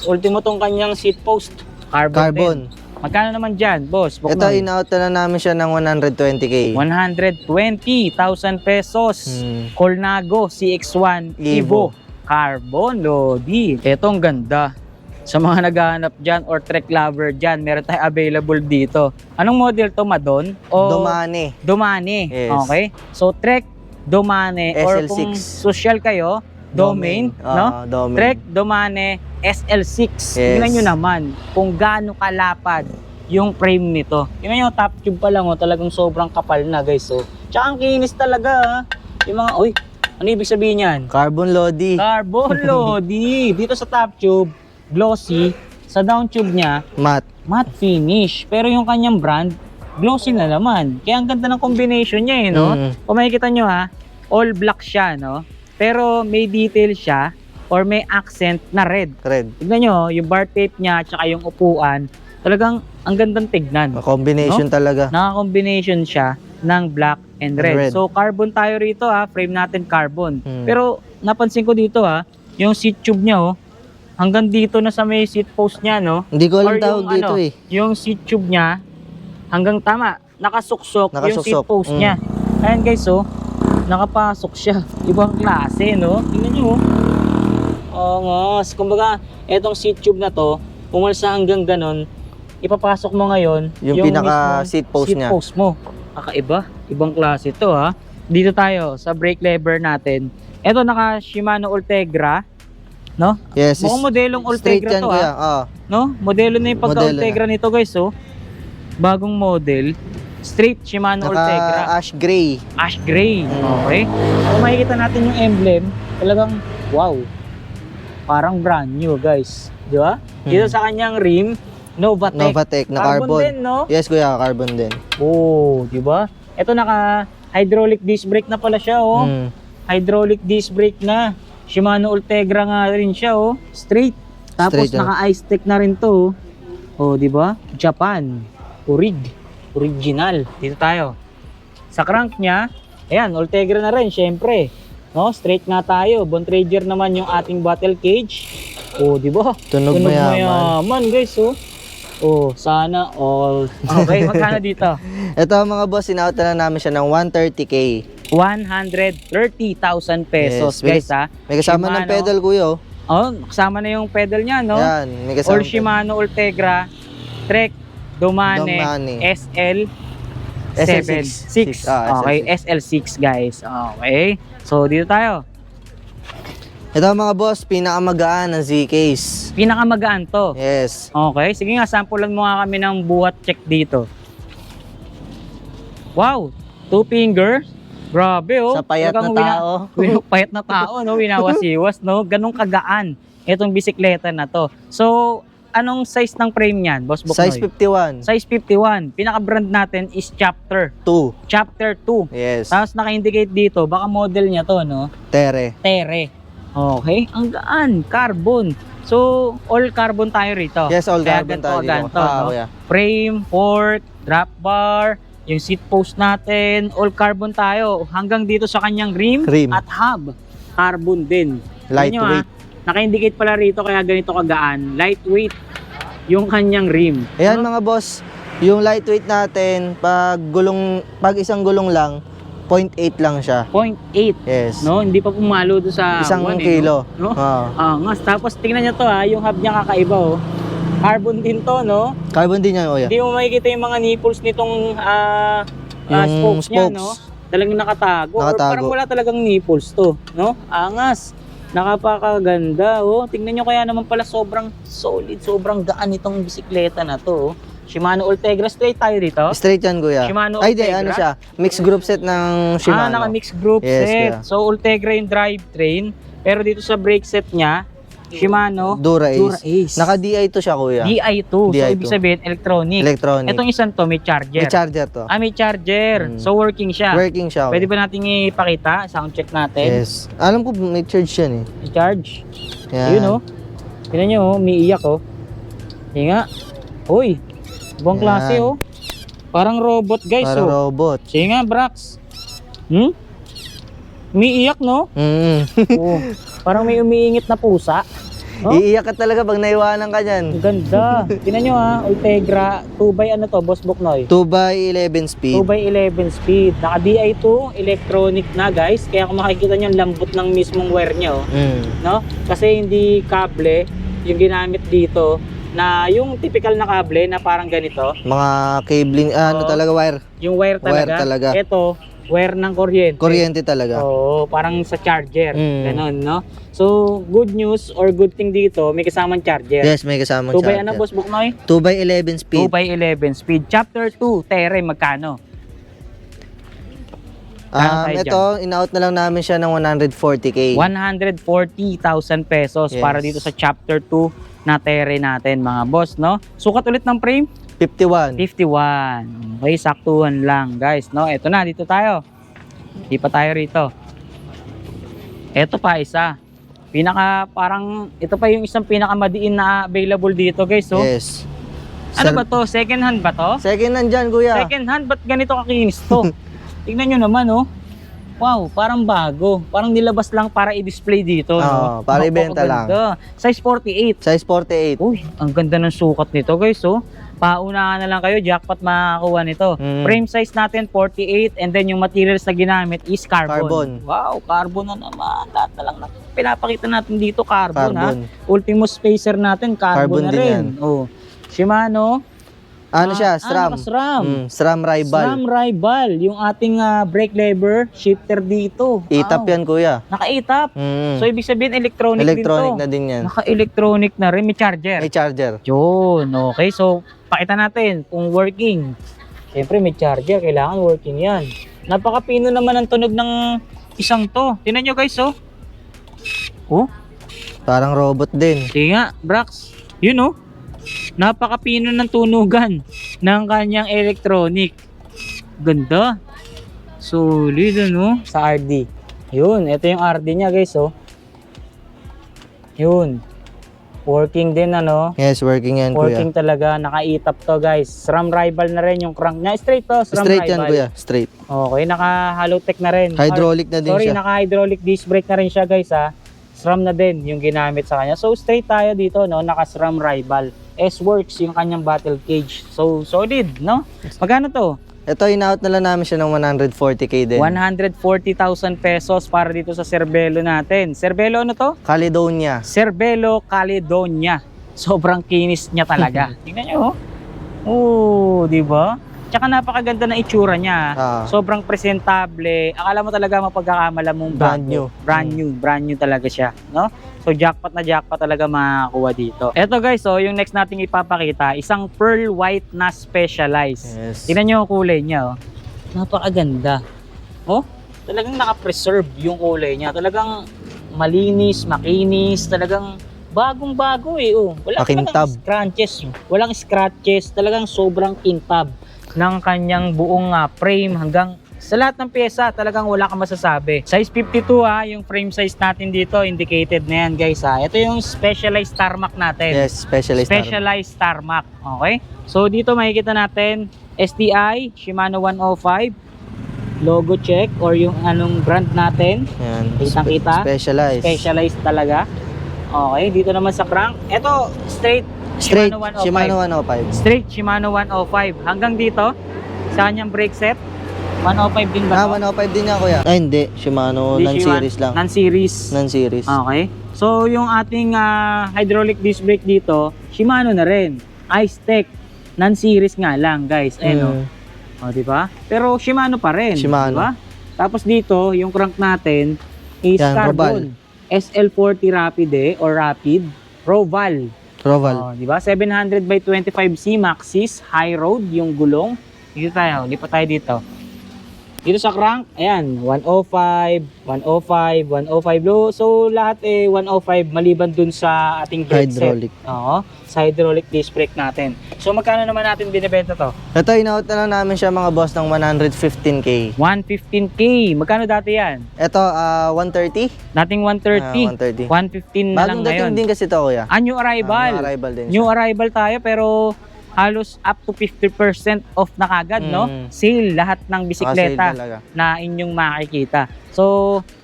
Ultimo tong kanyang seat post. Carbon. Din. Magkano naman dyan, boss? Ito, in-out na lang namin siya ng 120K. 120,000 pesos. Colnago CX-1 Evo. Carbon Lodi. Ito ang ganda. Sa mga naghahanap dyan or trek lover dyan, meron tayo available dito. Anong model to, Madon? O Domane. Domane. Yes. Okay. So, trek Domane or SL6. kung social kayo, Domain, no? Domain. Trek Domane SL6. Yes. Tingnan nyo naman kung gaano kalapad yung frame nito. Tingnan nyo, top tube pa lang, talagang sobrang kapal na, guys. So, tsaka ang kinis talaga, Yung mga, Ano ibig sabihin yan? Carbon Lodi. Carbon Lodi. Dito sa top tube, glossy. Sa down tube niya, Matte. matte finish. Pero yung kanyang brand, glossy na naman. Kaya ang ganda ng combination niya no? Kung makikita nyo all black siya, no? Pero may detail siya or may accent na red. Red. Tignan nyo, yung bar tape niya at yung upuan, talagang ang gandang tignan. Combination talaga. Naka-combination siya ng black and red. Red. So carbon tayo rito frame natin carbon. Hmm. Pero napansin ko dito yung seat tube niya hanggang dito na sa may seat post niya, no? Hindi ko Or alam tawag yung, dito Yung seat tube niya hanggang tama, nakasuksok yung seat Nakasuksok. post niya. Ayan guys, nakapasok siya. Ibang klase, no? Tingnan niyo, kumbaga, etong seat tube na to, umalsa hanggang ganon, ipapasok mo ngayon Yung pinaka mismong seat post niya. mo. Kakaiba, ibang klase to Dito tayo sa brake lever natin. Ito naka Shimano Ultegra, no? Yes. Mukhang modelong Straight Ultegra yan, to kuya. no? Modelo na yung pagka Modelo Ultegra nito guys, bagong model. Straight Shimano Ultegra. Naka ash gray. Ash gray. Okay? Kung makikita natin yung emblem, talagang wow. Parang brand new, guys. Di ba? Dito sa kanyang rim, Novatec. Novatec na carbon. din, no? Yes, kuya, carbon din. Oh, di ba? Ito naka hydraulic disc brake na pala siya, Hydraulic disc brake na. Shimano Ultegra nga rin siya, Straight. Tapos Straight, naka ice tech na rin to. Oh, di ba? Japan. Original. Dito tayo. Sa crank niya, ayan, Ultegra na rin, syempre. No, straight nga tayo. Bontrager naman yung ating battle cage. Oh, di ba? Tunog mayaman. Guys, Oh, sana all. Okay, magkano dito? Ito mga boss, sinautan na namin siya ng 130k. 130,000 pesos, Yes, guys, May kasama ng Shimano. pedal, kuya. Kasama na yung pedal niya, no? Yan, may kasama. Or Shimano Ultegra Trek Domane Domane. SL SL6. Okay, SL6 guys. Okay. So dito tayo. Ito mga boss, pinakamagaan ng Z-Case. Pinakamagaan to. Yes. Okay, sige nga, sampulan mo nga kami ng buhat check dito. Wow, 2 finger. Grabe, Sa payat na tao. Payat na tao, no? Winawasiwas, no? Ganong kagaan itong bisikleta na to. So, anong size ng frame niyan, Boss Buknoy? Size 51. Size 51. Pinaka-brand natin is Chapter 2. Chapter 2. Yes. Tapos naka-indicate dito, baka model niya to, no? Tere. Tere. Okay, ang gaan, carbon. So, all carbon tayo rito. Yes, all Kaya carbon ganito, tayo dito. ganito, no? kuya. Frame, port, drop bar, yung seat post natin, all carbon tayo. Hanggang dito sa kanyang rim, Rim. at hub, carbon din. Lightweight. Naka-indicate pala rito kaya ganito kagaan. Lightweight yung kanyang rim. Ayan No? mga boss, yung lightweight natin, pag isang gulong lang, 0.8 lang siya. 0.8. Yes. No, hindi pa pumalo doon sa Isang 1, kilo. No? Oo. Ngas, tapos tingnan niyo to yung hub niya kakaiba Carbon din to, no? Carbon din yan, kuya. Hindi mo makikita yung mga nipples nitong Yung spokes niya, spokes. no? Talagang nakatago. Or Nakatago. parang wala talagang nipples to, no? Angas. Nakapakaganda, Tingnan nyo kaya naman pala sobrang solid, sobrang gaan itong bisikleta na to, Shimano Ultegra. Straight tayo dito. Straight yan, kuya. Shimano Ay, di, Ultegra? ano siya? Mixed group set ng Shimano. Naka-mixed group Yes, set. kuya. So, Ultegra yung drivetrain. Pero dito sa brake set niya, Shimano Dura Ace. Ace. Naka-DI to siya, kuya. DI2. So, DI2. ibig sabihin, electronic. Electronic. Itong isang to, may charger. May charger to. May charger. Mm. So, working siya. Working siya. Pwede ba natin ipakita? Sound check natin. Yes. Alam ko may charge yan eh. I-charge. Yan. Yun, Tignan nyo, umiiyak, Yan nga. Uy, ibang Yan. klase, Parang robot, guys, Para robot. Sige nga, Brax. Umiiyak, no? Oo. Parang may umiingit na pusa. Iiyak ka talaga pag naiwanan ka dyan. Ang ganda. Tingnan nyo, Ultegra 2x Boss Buknoy? 2x11 speed. 2x11 speed. Naka-DI2, electronic na, guys. Kaya kung makikita nyo, ang lambot ng mismong wire niya, no? Kasi hindi kable yung ginamit dito na yung typical na kable na parang ganito. Mga cabling, talaga wire. Yung wire talaga. Wire talaga. Ito, wire ng kuryente. Kuryente talaga. Oo, parang sa charger. Mm. Ganon, no? So, good news or good thing dito, may kasamang charger. Yes, may kasamang 2x charger. Boss Buknoy? 2x11 speed. 2x11 speed. Chapter 2, Tere, magkano? Kano tayo Ito, in-out na lang namin siya ng 140K. 140,000 pesos Yes. para dito sa chapter 2 na tere natin mga boss, no? Sukat ulit ng frame? 51. 51. Okay, saktuhan lang guys, no? Ito na, dito tayo. Di pa tayo rito. Ito pa isa. Ito pa yung isang pinakamadiin na available dito guys, so. Yes. Ano ba to? Second hand ba to? Second hand dyan, kuya. Second hand, ba't ganito kakinis to? Tignan nyo naman, oh. Wow, parang bago. Parang nilabas lang para i-display dito, no? para ibenta lang. Napakaganda. Size 48. Size 48. Uy, ang ganda ng sukat nito, guys, oh. Paunahan na lang kayo, jackpot makakakuha nito. Frame size natin 48 and then yung materials na ginamit is carbon. Wow, carbon na naman. Lahat na lang na pinapakita natin dito, carbon. Ha? Ultimo spacer natin, carbon na din rin. yan. Oh. Shimano. Ano siya? SRAM. SRAM. SRAM Rival. SRAM Rival, yung ating brake lever shifter dito. Itap yan, kuya. Naka-itap. So ibig sabihin electronic Electronic din to. na din yan. Naka-electronic na rin, may charger. May charger. Yun, okay. So pakita natin kung working. Siyempre may charger, kailangan working yan. Napakapino naman ang tunog ng isang to. Tingnan nyo guys, oh. Oh, Parang robot din. sige nga, Brax. Yun oh. Napakapino ng tunugan ng kanyang electronic. Ganda. Solid ano sa RD. Yun, ito yung RD niya guys, oh. Yun. Working din ano. Yes, working yan, Working kuya. talaga, naka-itap to guys. SRAM Rival na rin yung crank niya. Straight to, SRAM Straight Rival. yan, kuya. Straight. Okay, naka-hollow tech na rin. Hydraulic na din Sorry, siya. naka-hydraulic disc brake na rin siya guys ha. SRAM na din yung ginamit sa kanya. So straight tayo dito no, naka-SRAM Rival. S-Works yung kanyang battle cage. So solid, no? Magkano to? Ito, in-out na lang namin siya ng 140K din. 140,000 pesos para dito sa Cervelo natin. Cervelo ano to? Caledonia. Cervelo Caledonia. Sobrang kinis niya talaga. Tingnan nyo, oh. Oh, di ba? Tsaka napakaganda ng itsura niya. Sobrang presentable. Akala mo talaga mapagkakamala mong Brand new. Brand new talaga siya, no? So jackpot na jackpot talaga makakuha dito. Eto guys, so yung next nating ipapakita, isang pearl white na specialized. Yes. Tingnan nyo yung kulay niya, oh. Napakaganda. Oh, talagang naka-preserve yung kulay niya. Talagang malinis, makinis, talagang bagong-bago eh. Oh, wala Makintab. scratches. Walang scratches, talagang sobrang kintab ng kanyang buong frame hanggang sa lahat ng pyesa, talagang wala kang masasabi. Size 52 ha, yung frame size natin dito, indicated na yan guys ha. Ito yung specialized tarmac natin. Yes, Specialized tarmac. Okay? So dito makikita natin, STI, Shimano 105, logo check or yung anong brand natin. Yan. Kitang-kita. Specialized. Specialized talaga. Okay, dito naman sa crank. Ito, straight Straight. Shimano 105. Shimano 105. Straight Shimano 105. Hanggang dito, sa kanyang brake set, 105 din ba? 105 din niya, kuya. Ay, hindi. Shimano, Hindi, non-series lang. Non-series. Non-series. Okay. So, yung ating hydraulic disc brake dito, Shimano na rin. Ice-Tech. Non-series nga lang, guys. Ayun, o, di ba? Pero Shimano pa rin. Shimano. Diba? Tapos dito, yung crank natin is Yan, carbon. SL40 Rapide or Rapid Roval. Roval. Oh, di ba? 700 by 25C Maxxis high road yung gulong. Dito tayo, lipat tayo dito. Dito sa crank, ayan, 105, 105, 105 low. So lahat 105 maliban dun sa ating brake Hydraulic. set. Oo, sa hydraulic disc brake natin. So magkano naman natin binebenta to? Ito, in-out na lang namin siya mga boss ng 115K. 115K. Magkano dati yan? Ito, 130. Dating 130. 130. 115 na lang Bagong dating ngayon. din kasi ito, kuya. New arrival. New arrival din New siya. arrival tayo pero halos up to 50% off na kagad, no? Sale lahat ng bisikleta Sale talaga. na inyong makikita. So,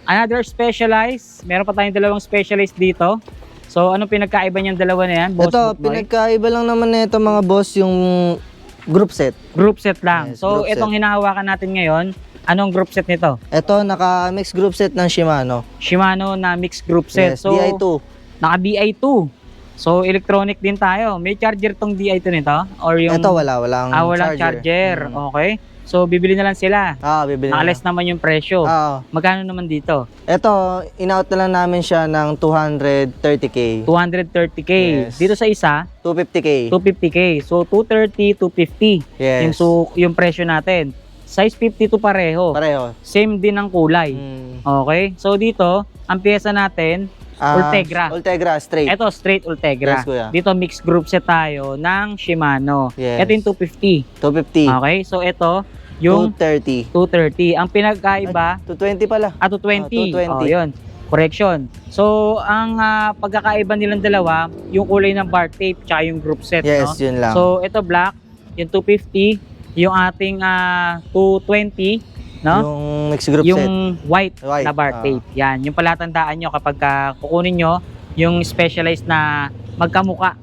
another specialized. Meron pa tayong dalawang specialized dito. So, anong pinagkaiba niyang dalawa na yan? Boss Ito, Boy? pinagkaiba lang naman nito mga boss yung group set. Group set lang. Yes, So, group itong hinahawakan natin ngayon, anong group set nito? Ito, naka-mix group set ng Shimano. Shimano na mixed group set. Yes, So, DI2. naka DI2. So, electronic din tayo. May charger tong DI2 nito? Or yung... Ito, walang walang charger. Okay. So, bibili na lang sila. Bibili na. Nakalis naman yung presyo. Magkano naman dito? Ito, in-out na lang namin siya ng 230K. 230K. Yes. Dito sa isa, 250K. 250K. So, 230, 250. Yes. Yung presyo natin. size 52 pareho. Pareho. Same din ang kulay. Mm. Okay? So dito, ang pyesa natin, Ultegra. Ultegra, straight. Ito, straight Ultegra. Yes, kuya. Dito, mixed group set tayo ng Shimano. Yes. Ito yung 250. 250. Okay? So ito, yung 230. 230. Ang pinagkaiba, 220 pala. 220. 220. Oh, yun. Correction. So, ang pagkakaiba nilang dalawa, yung kulay ng bar tape tsaka yung group set. Yes, no? yun lang. So, ito black, yung 250, yung ating 220, no? Yung mixed group set. Yung white White, na bar tape. Yan. Yung palatandaan nyo kapag kukunin nyo yung specialized na magkamuka.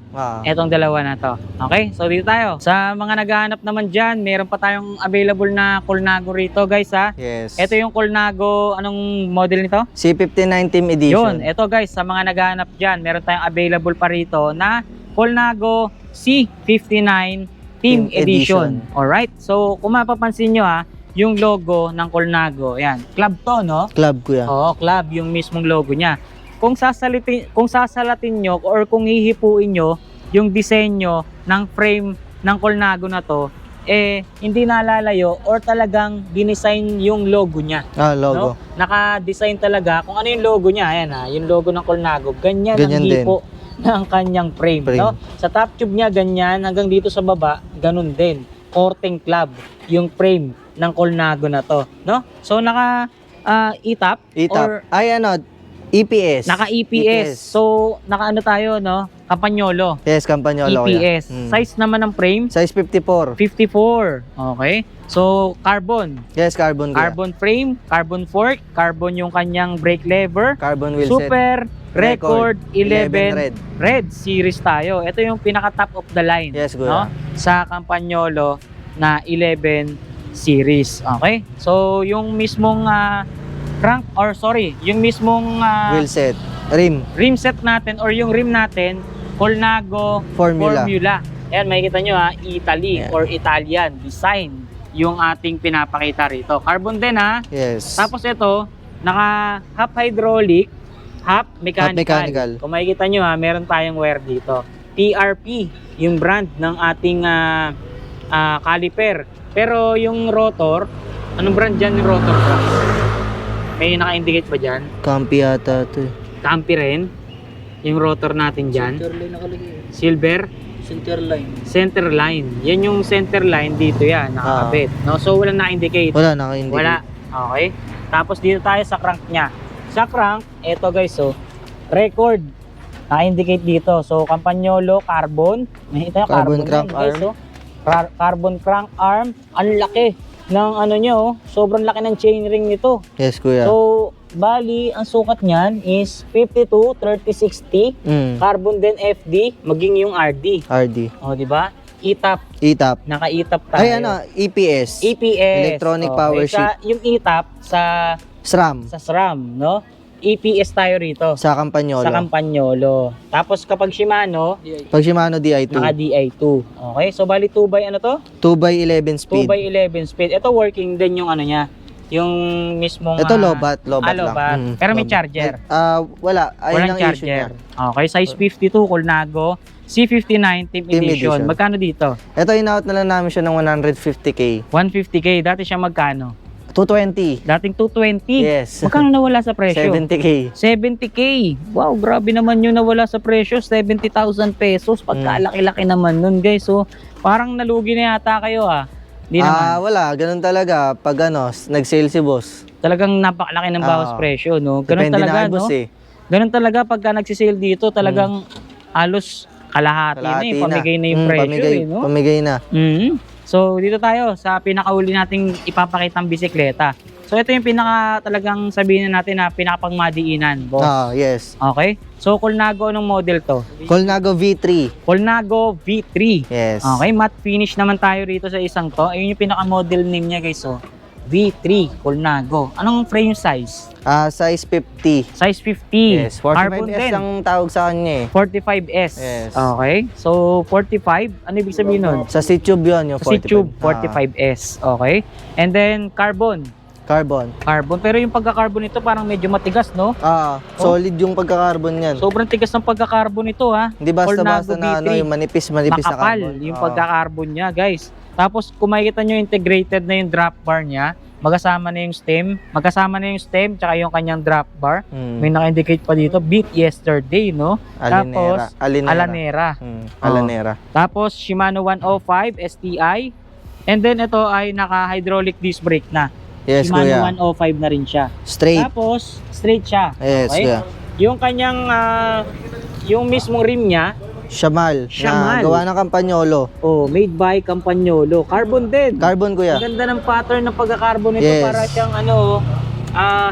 Etong dalawa na to. Okay? So dito tayo. Sa mga naghahanap naman dyan, meron pa tayong available na Colnago rito guys ha. Yes. Ito yung Colnago, anong model nito? C59 Team Edition. Yun. Ito guys, sa mga naghahanap dyan, meron tayong available pa rito na Colnago C59 Team Edition. Alright? So kung mapapansin nyo ha, yung logo ng Colnago, yan. Club to, no? Club, kuya. Oo, club, yung mismong logo niya. Kung sasalatin nyo or kung hihipuin nyo yung disenyo ng frame ng Colnago na to, hindi nalalayo or talagang dinesign yung logo niya. Logo. No? Naka-design talaga kung ano yung logo niya. Ayan yung logo ng Colnago. Ganyan ang hipo ng kanyang frame. No? Sa top tube niya, ganyan. Hanggang dito sa baba, ganun din. Korteng club, yung frame ng Colnago na to. No? So, naka E-top. Or EPS. naka-EPS. So, naka-ano tayo, no? Campagnolo. Yes, Campagnolo. EPS. Size naman ng frame? Size 54. 54. Okay. So, carbon. Yes, carbon. Carbon frame, carbon fork, carbon yung kanyang brake lever. Carbon wheel Super set. Record 11 red. red series tayo. Ito yung pinaka top of the line. Yes, no? kuya. Sa Campagnolo na 11 series. Okay? So, yung mismong yung mismong Wheel set. Rim. rim set natin or yung rim natin, Colnago Formula. Ayan, makikita nyo Italy or Italian design yung ating pinapakita rito. Carbon din Yes. Tapos ito, naka half hydraulic, half mechanical. Kung makikita nyo meron tayong wire dito. TRP, yung brand ng ating caliper. Pero yung rotor, anong brand dyan yung rotor? May naka-indicate ba dyan? Campi yata ito. Campi rin. Yung rotor natin dyan. Centerline nakalagay. Silver. Centerline. Center line. Yan yung center line dito yan. Nakakabit. No? So walang naka-indicate. Wala, naka-indicate. Wala. Okay. Tapos dito tayo sa crank niya. Sa crank, eto guys, record. Naka-indicate dito. So Campagnolo carbon. Nakita nyo, Carbon crank yan, guys, arm. Carbon crank arm. Ang laki ng ano nyo. Sobrang laki ng chainring nito. Yes, kuya. So, bali, ang sukat niyan is 52, 30, 60. Carbon din FD, maging yung RD. RD. O, di ba? E-top. E-top. Naka-E-top tayo. Ay, EPS. EPS. Electronic Power Sheet. Yung E-top sa SRAM, no? EPS tayo rito. Sa Campagnolo. Sa Campagnolo. Tapos kapag Shimano, Pag Shimano DI2. naka DI2. Okay, so bali 2 by ano to? 2x11 speed. 2 by 11 speed. Ito working din yung ano niya. Yung mismong Ito lobat lang. lobat. Pero may lobat. charger. Wala. Ayun Walang ang issue niya. charger. Okay, size 52 Colnago, C59 Team Edition. Magkano dito? Ito, in-out na lang namin siya ng 150k. 150k. Dati siya magkano? 220. Dating 220. Yes. Magkano nawala sa presyo? 70k. 70k. Wow, grabe naman yung nawala sa presyo. 70,000 pesos. Pagkalaki-laki naman nun, guys. So, parang nalugi na yata kayo, Hindi naman. Wala. Ganun talaga. Pag nag-sale si boss. Talagang napakalaki ng bawas presyo, no? Ganun Depende talaga, na kay no? boss Ganun talaga pagka nagsisale dito, talagang halos kalahati na eh. Pamigay na yung presyo, no? Pamigay na. So, dito tayo sa pinakauli nating ipapakitang bisikleta. So, ito yung talagang sabihin natin na pinakapangmadiinan, boss. Yes. Okay? So, Colnago, anong model to? Colnago V3. Colnago V3. Yes. Okay, matte finish naman tayo rito sa isang to. Ayun yung pinaka-model name niya, guys. So, V3 Colnago. Anong frame size? Size 50. Size 50. Yes. Carbon 45S din. ang tawag sa kanya 45S. Yes. Okay. So, 45. Ano ibig sabihin nun? Sa C-Tube yun, yung Sa 45. C-Tube, 45S. Okay. And then, carbon. Carbon. Carbon. Pero yung pagka-carbon nito parang medyo matigas, no? Solid yung pagka-carbon niyan. Sobrang tigas ng pagka-carbon nito, ha? Hindi basta-basta Tornado na ano, B3. yung manipis-manipis na Makapal carbon. yung pagka-carbon niya, guys. Tapos kung makikita nyo integrated na yung drop bar niya, magkasama na yung stem, tsaka yung kanyang drop bar. May naka-indicate pa dito, beat yesterday, no? Tapos, Alanera. Alanera. Tapos, Shimano 105 STI. And then, ito ay naka-hydraulic disc brake na. Yes, Shimano kuya. 105 na rin siya. Straight. Tapos, straight siya. Yes, kuya. Yung kanyang, yung mismong rim niya, Shamal. Shamal. Na gawa ng Campagnolo. made by Campagnolo. Carbon din. Carbon, kuya. Ang ganda ng pattern ng pagka-carbon nito. Yes. Para siyang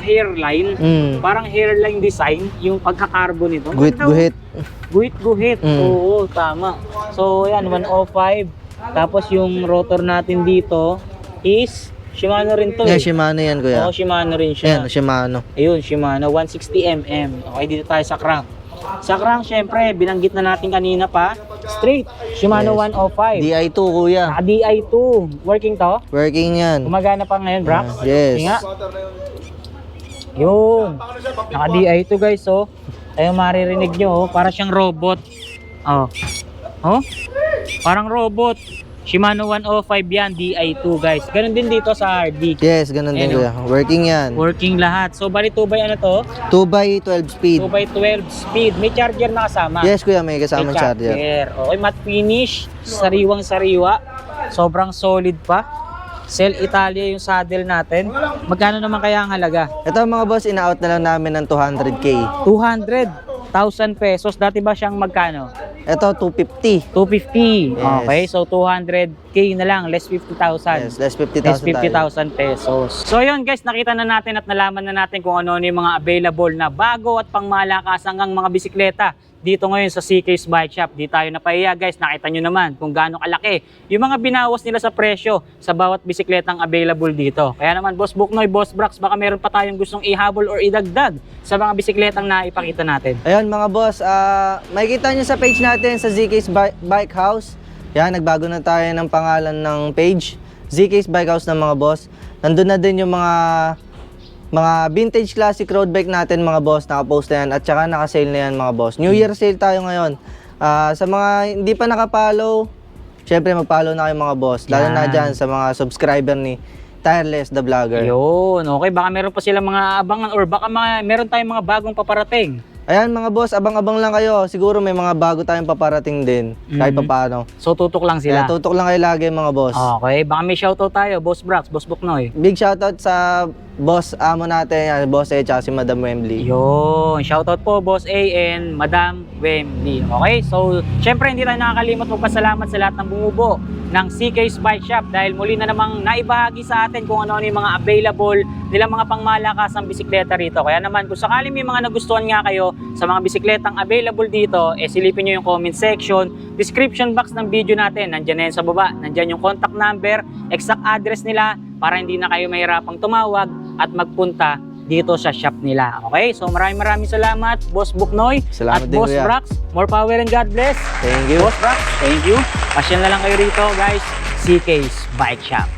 hairline. Parang hairline design yung pagka-carbon nito. Guhit-guhit. Guhit-guhit. Oo, tama. So, yan, 105. Tapos yung rotor natin dito is Shimano rin to. Yeah, Shimano yan, kuya. Oo, Shimano rin siya. Yan, Shimano. Ayun, Shimano 160mm. Okay, dito tayo sa crank. Sa crank, syempre, binanggit na natin kanina pa. Straight, Shimano Yes. 105. DI2, kuya. Naka DI2. Working to? Working yan. Gumagana pa ngayon, Brax? Yes. Sige nga. Yun. Naka DI2, guys, oh. Tayo maririnig nyo, oh. Para siyang robot. Oh. Oh? Parang robot. Shimano 105 yan, DI2, guys. Ganun din dito sa RD. Yes, ganun din, kuya. Working yan. Working lahat. So, bali 2x ano to? 2x12 speed. 2x12 speed. May charger na kasama. Yes, kuya, may kasamang May charger. Okay, matte finish. Sariwang-sariwa. Sobrang solid pa. Cell Italia yung saddle natin. Magkano naman kaya ang halaga? Ito mga boss, ina-out na lang namin ng 200k. 200,000 pesos. Dati ba siyang magkano? Ito, 250. 250. Yes. Okay, so 200k na lang, less 50,000. Yes, less 50,000 Less tayo. 50,000 pesos. So yun guys, nakita na natin at nalaman na natin kung ano yung mga available na bago at pangmalakasang mga bisikleta dito ngayon sa CK's Bike Shop. Di tayo napahiya guys, nakita nyo naman kung gaano kalaki yung mga binawas nila sa presyo sa bawat bisikletang available dito. Kaya naman Boss Buknoy, Boss Brax, baka meron pa tayong gustong ihabol or idagdag sa mga bisikletang naipakita natin. Ayun mga boss, makikita nyo sa page natin sa ZK's Bike House. Yan, nagbago na tayo ng pangalan ng page. ZK's Bike House ng mga boss. Nandun na din yung mga vintage classic road bike natin mga boss. Nakapost na yan at saka nakasale na yan mga boss. New Year sale tayo ngayon. Sa mga hindi pa nakapollow, syempre mag-follow na kayo mga boss. Lalo na dyan sa mga subscriber ni Tireless the Vlogger. Yun, okay, baka meron pa silang mga abangan or baka meron tayong mga bagong paparating. Ayan mga boss, abang-abang lang kayo. Siguro may mga bago tayong paparating din. Kahit papaano. So tutok lang sila. Kaya tutok lang kayo lagi mga boss. Okay, baka may shoutout tayo, Boss Brax, Boss Buknoy. Big shoutout sa boss amo natin, Boss A, tsaka si Madam Wembley. Yun, shoutout po Boss A and Madam Wembley. Okay, so syempre hindi tayo nakakalimot magpasalamat sa lahat ng bumubuo ng CK's Bike Shop dahil muli na namang naibahagi sa atin kung ano yung mga available nilang mga pangmalakasang bisikleta rito. Kaya naman kung sakaling may mga nagustuhan nga kayo sa mga bisikletang available dito, silipin nyo yung comment section, description box ng video natin, nandyan na yan sa baba, nandyan yung contact number, exact address nila para hindi na kayo mahirapang tumawag at magpunta dito sa shop nila. Okay? So maraming salamat, Boss Buknoy Salamat at din, Boss kuya. Brax. More power and God bless. Thank you. Boss Brax, thank you. Pasyan na lang kayo rito guys, CK's Bike Shop.